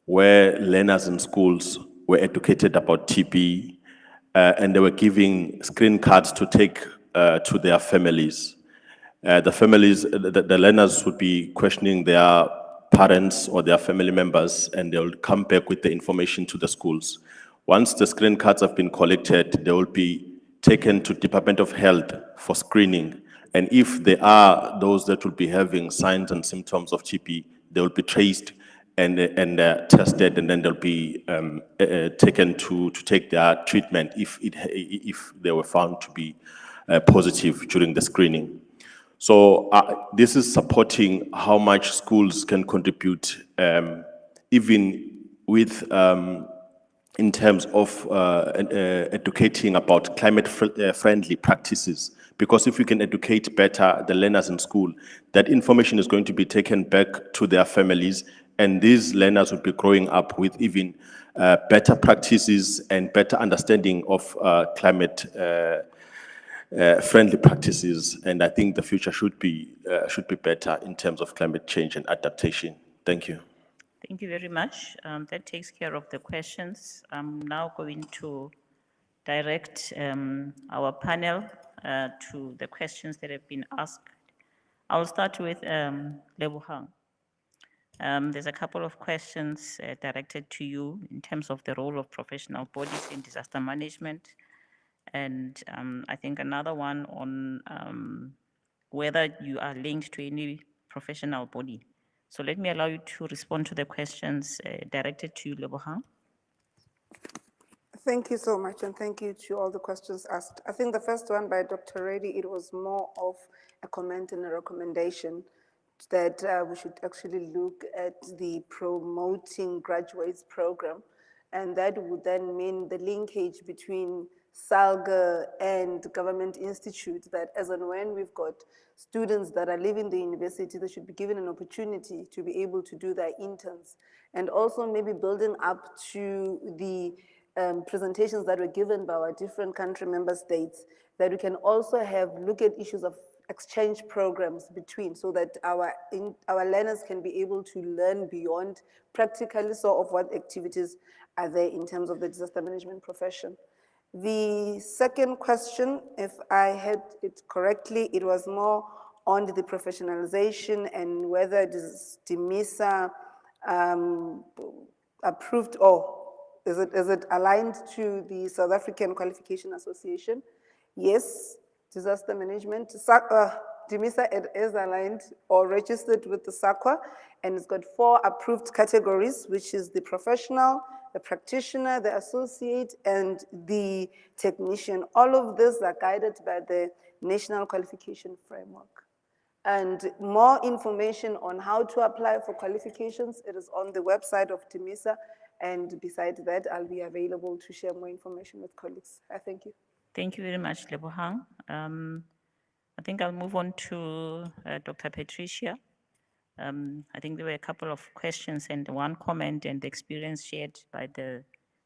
where learners in schools were educated about TB, and they were giving screen cards to take to their families. The learners would be questioning their parents or their family members, and they'll come back with the information to the schools. Once the screen cards have been collected, they will be taken to Department of Health for screening. And if there are those that will be having signs and symptoms of TB, they will be traced and tested, and then they'll be taken to take their treatment if they were found to be positive during the screening. So this is supporting how much schools can contribute, even with in terms of educating about climate-friendly practices. Because if we can educate better the learners in school, that information is going to be taken back to their families, and these learners will be growing up with even better practices and better understanding of climate friendly practices. And I think the future should be better in terms of climate change and adaptation. Thank you. Thank you very much. That takes care of the questions. I'm now going to direct our panel to the questions that have been asked. I'll start with Lebohang. There's a couple of questions directed to you in terms of the role of professional bodies in disaster management. And I think another one on whether you are linked to any professional body. So let me allow you to respond to the questions directed to you, Lebohang. Thank you so much, and thank you to all the questions asked. I think the first one by Dr. Reddy, it was more of a comment and a recommendation that we should actually look at the promoting graduates program, and that would then mean the linkage between SALGA and government institutes, that as and when we've got students that are leaving the university, they should be given an opportunity to be able to do their interns, and also maybe building up to the presentations that were given by our different country member states, that we can also look at issues of exchange programs between, so that our learners can be able to learn beyond practically sort of what activities are there in terms of the disaster management profession. The second question, if I had it correctly, it was more on the professionalization and whether it is DMISA approved, or is it aligned to the South African Qualification Association? Yes, disaster management, DMISA is aligned or registered with the SAQA, and it's got 4 approved categories, which is the professional, the practitioner, the associate, and the technician. All of these are guided by the National Qualification Framework. And more information on how to apply for qualifications, it is on the website of DMISA, and besides that, I'll be available to share more information with colleagues. I thank you. Thank you very much, Lebohang. I think I'll move on to Dr. Patricia. I think there were a couple of questions and one comment and the experience shared by the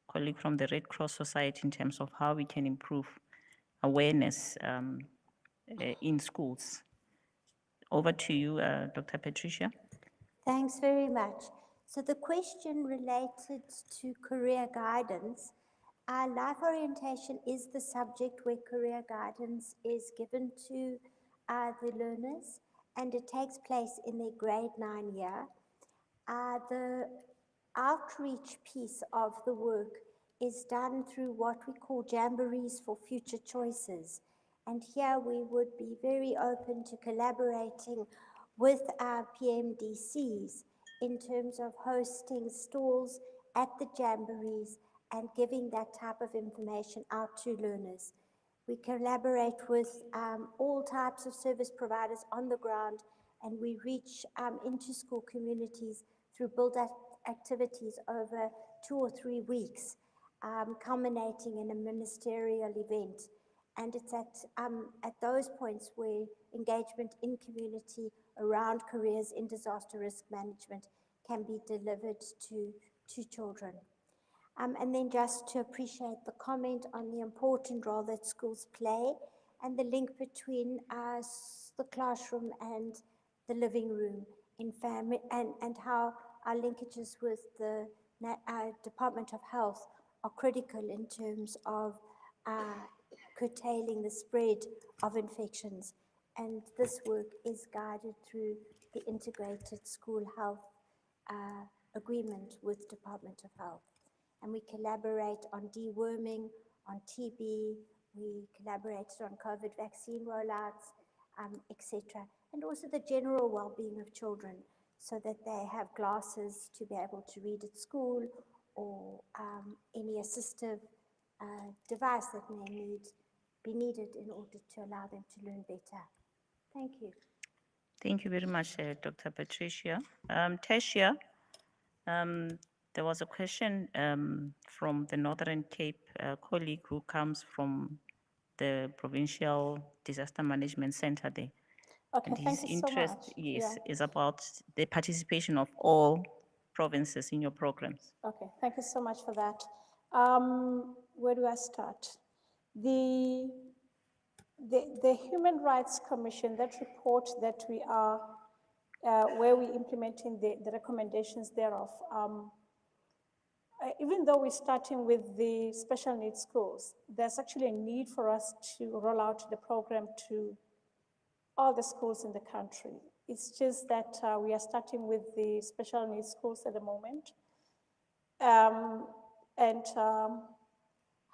colleague from the Red Cross Society in terms of how we can improve awareness in schools. Over to you, Dr. Patricia. Thanks very much. So the question related to career guidance. Life orientation is the subject where career guidance is given to the learners, and it takes place in their grade 9 year. The outreach piece of the work is done through what we call jamborees for future choices. And here we would be very open to collaborating with our PMDCs in terms of hosting stalls at the jamborees and giving that type of information out to learners. We collaborate with all types of service providers on the ground, and we reach into school communities through build-up activities over 2 or 3 weeks, culminating in a ministerial event. And it's at those points where engagement in community around careers in disaster risk management can be delivered to children. And then just to appreciate the comment on the important role that schools play and the link between the classroom and the living room in family, and how our linkages with the Department of Health are critical in terms of curtailing the spread of infections. And this work is guided through the integrated school health agreement with Department of Health. And we collaborate on deworming, on TB, we collaborated on COVID vaccine rollouts, etc. And also the general well-being of children so that they have glasses to be able to read at school, or any assistive device that may be needed in order to allow them to learn better. Thank you. Thank you very much, Dr. Patricia. Tasia, there was a question from the Northern Cape colleague who comes from the Provincial Disaster Management Center there. Okay, And thank his you so interest, much. yes, Yeah. is about the participation of all provinces in your programs. Okay, thank you so much for that. Where do I start? The Human Rights Commission, that report that we are, where we're implementing the recommendations thereof, even though we're starting with the special needs schools, there's actually a need for us to roll out the program to all the schools in the country. It's just that we are starting with the special needs schools at the moment.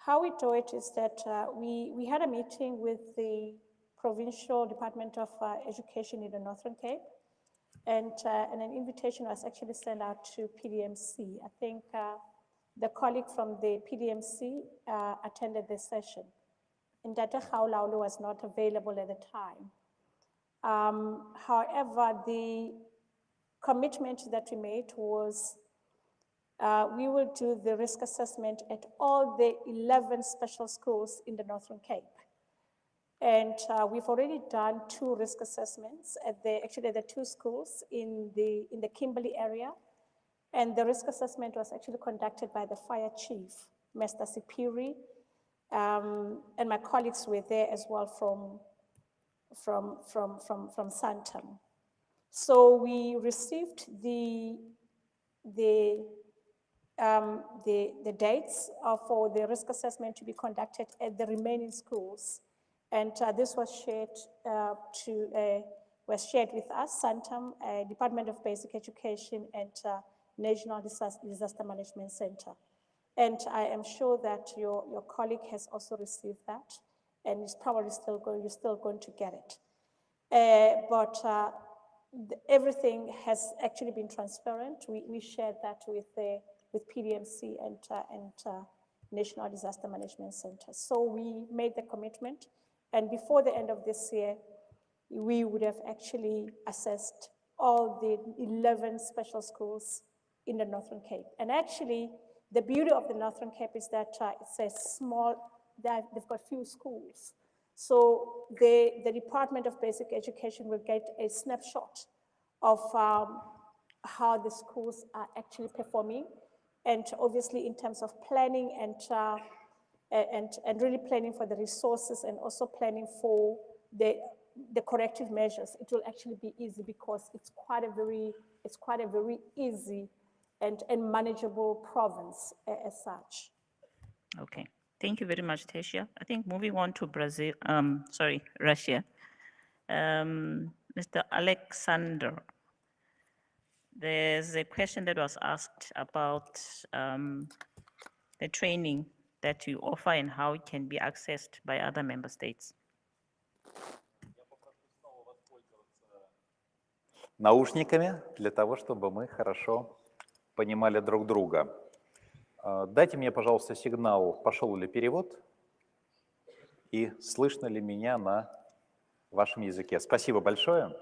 How we do it is that we had a meeting with the Provincial Department of Education in the Northern Cape, and an invitation was actually sent out to PDMC. I think the colleague from the PDMC attended this session, and Dr. Haulaulu was not available at the time. However, the commitment that we made was we will do the risk assessment at all the 11 special schools in the Northern Cape. And we've already done 2 risk assessments at the 2 schools in the Kimberley area. And the risk assessment was actually conducted by the fire chief, Mr. Sipiri, and my colleagues were there as well from Santam. So we received the dates for the risk assessment to be conducted at the remaining schools. And this was shared with us, Santam, Department of Basic Education, and National Disaster Management Center. And I am sure that your colleague has also received that, and is probably you're still going to get it. But everything has actually been transparent. We shared that with PDMC and National Disaster Management Center. So we made the commitment, and before the end of this year, we would have actually assessed all the 11 special schools in the Northern Cape. And actually, the beauty of the Northern Cape is that it's a small, they've got few schools. So the Department of Basic Education will get a snapshot of how the schools are actually performing, and obviously in terms of planning and really planning for the resources, and also planning for the corrective measures. It will actually be easy because it's quite a very easy and manageable province as such. Okay, thank you very much, Tasia. I think moving on to Russia. Mr. Alexander, there's a question that was asked about the training that you offer and how it can be accessed by other member states. Наушниками для того, чтобы мы хорошо понимали друг друга. Дайте мне, пожалуйста, сигнал, пошел ли перевод и слышно ли меня на вашем языке. Спасибо большое.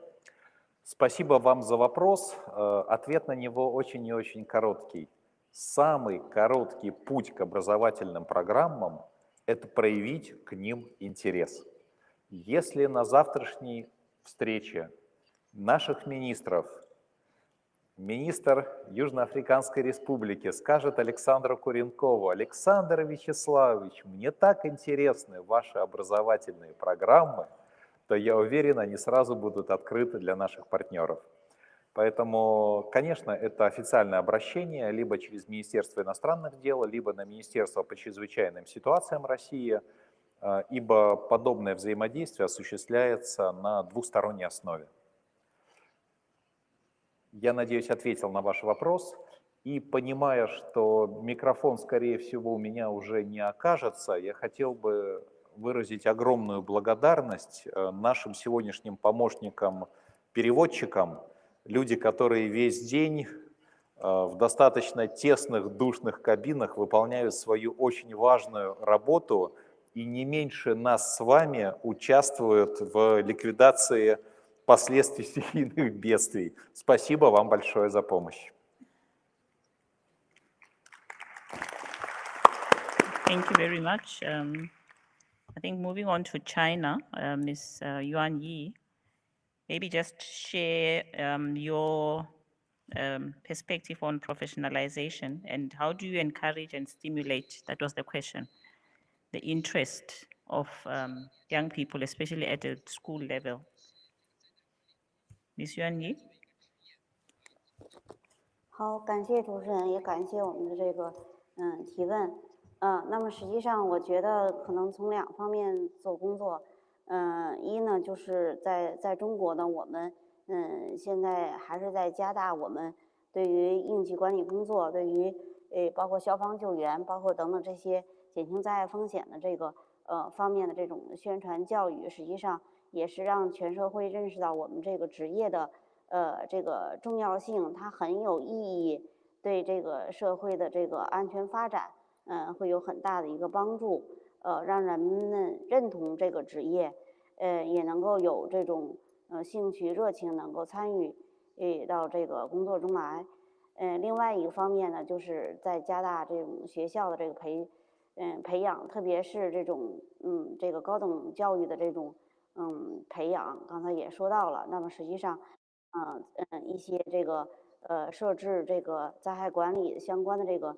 Спасибо вам за вопрос. Ответ на него очень и очень короткий. Самый короткий путь к образовательным программам – это проявить к ним интерес. Если на завтрашней встрече наших министров министр Южноафриканской Республики скажет Александру Куренкову: Александр Вячеславович, мне так интересны ваши образовательные программы, то я уверен, они сразу будут открыты для наших партнеров. Поэтому, конечно, это официальное обращение либо через Министерство иностранных дел, либо на Министерство по чрезвычайным ситуациям России, ибо подобное взаимодействие осуществляется на двусторонней основе. Я надеюсь, ответил на ваш вопрос. И понимая, что микрофон, скорее всего, у меня уже не окажется, я хотел бы выразить огромную благодарность нашим сегодняшним помощникам-переводчикам, люди, которые весь день в достаточно тесных, душных кабинах выполняют свою очень важную работу и не меньше нас с вами участвуют в ликвидации последствий стихийных бедствий. Спасибо вам большое за помощь. Thank you very much. I think moving on to China, Ms. Yuan Yi, maybe just share your perspective on professionalization and how do you encourage and stimulate, that was the question, the interest of young people, especially at the school level. Ms. Yuan Yi? 好，感谢主持人，也感谢我们的这个提问。那么实际上我觉得可能从2方面做工作。一呢就是在中国呢，我们现在还是在加大我们对于应急管理工作，对于包括消防救援，包括等等这些减轻灾害风险的这个方面的这种宣传教育，实际上也是让全社会认识到我们这个职业的这个重要性，它很有意义，对这个社会的这个安全发展会有很大的一个帮助，让人们认同这个职业，也能够有这种兴趣热情，能够参与到这个工作中来。另外一个方面呢，就是在加大这种学校的这个培养，特别是这种这个高等教育的这种培养，刚才也说到了。那么实际上一些这个设置这个灾害管理相关的这个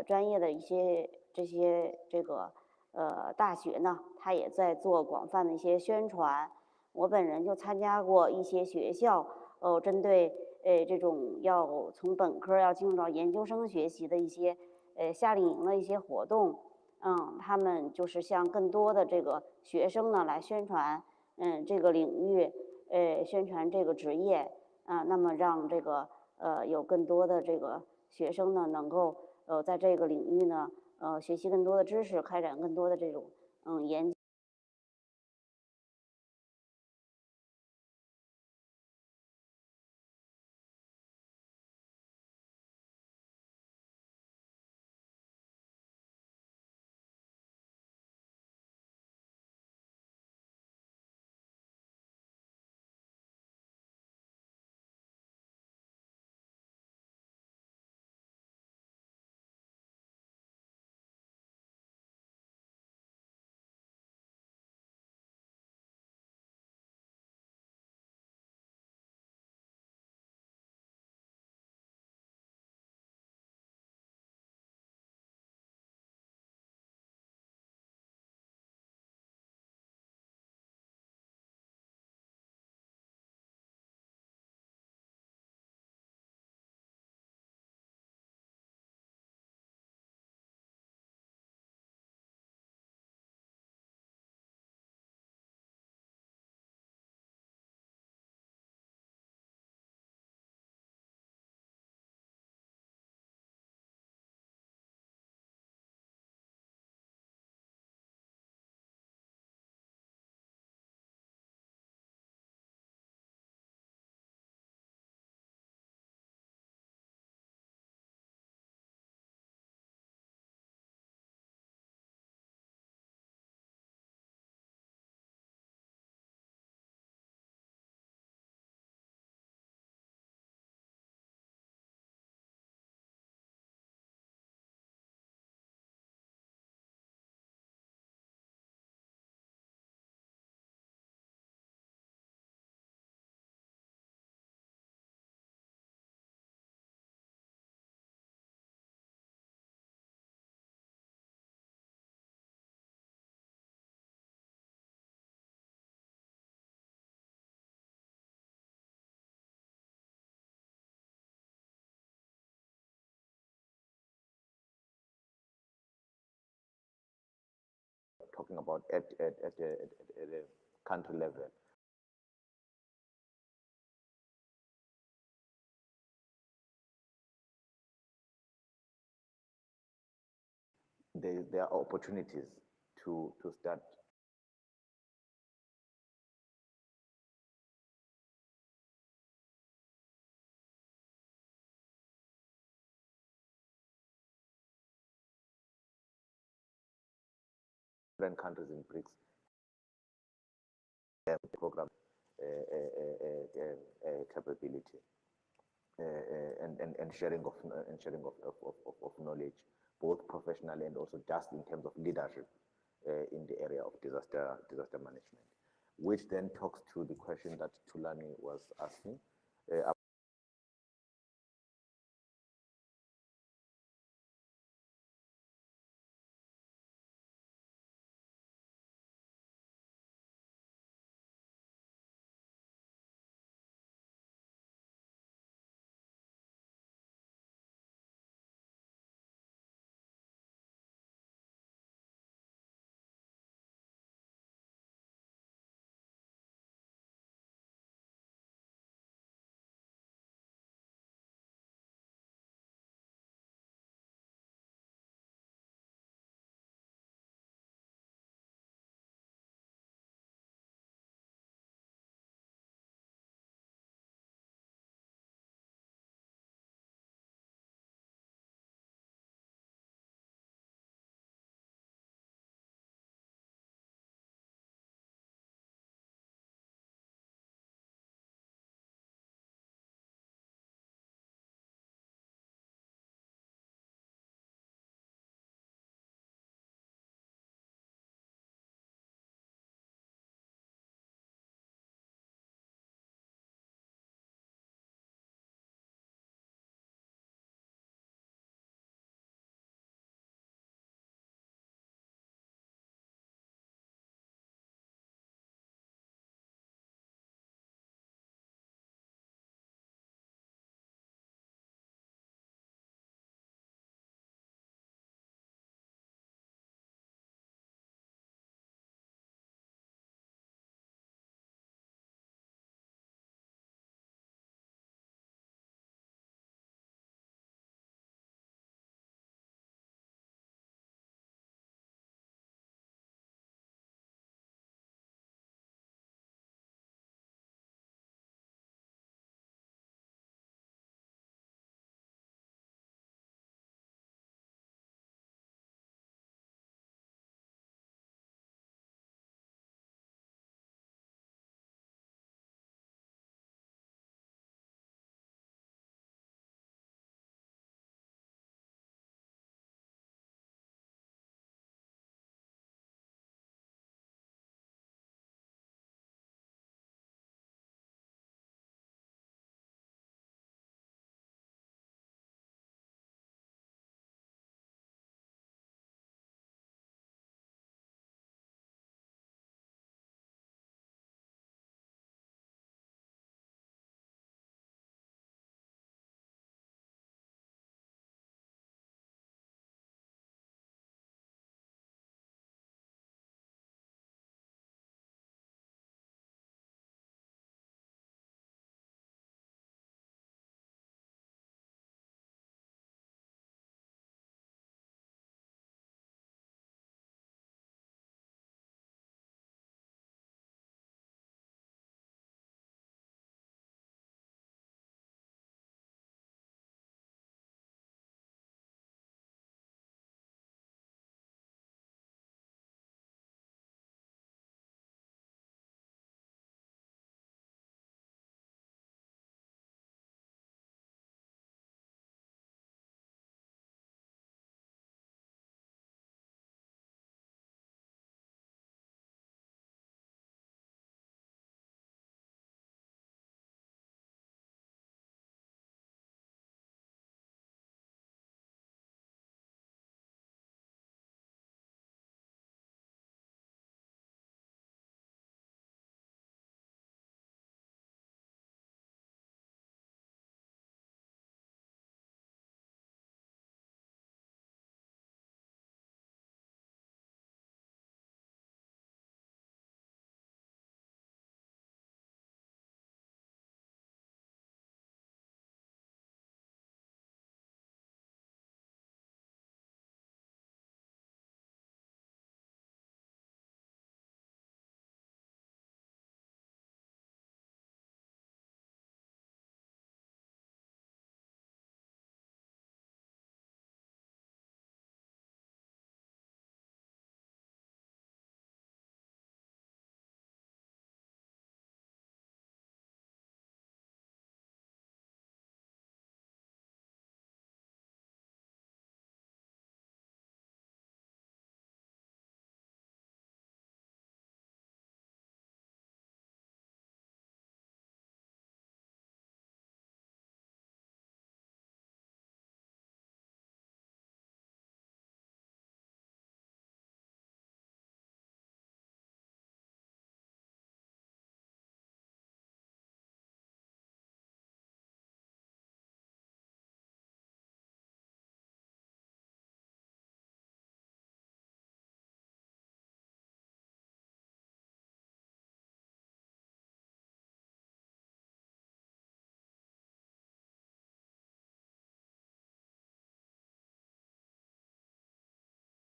专业的一些这个大学呢，它也在做广泛的一些宣传。我本人就参加过一些学校针对这种要从本科要进入到研究生学习的一些夏令营的一些活动，他们就是向更多的这个学生呢来宣传这个领域，宣传这个职业那么让这个有更多的这个学生呢能够在这个领域呢学习更多的知识，开展更多的这种研究。about at the country level. There are opportunities to start different countries in BRICS program capability and sharing of knowledge, both professionally and also just in terms of leadership in the area of disaster management, which then talks to the question that Thulani was asking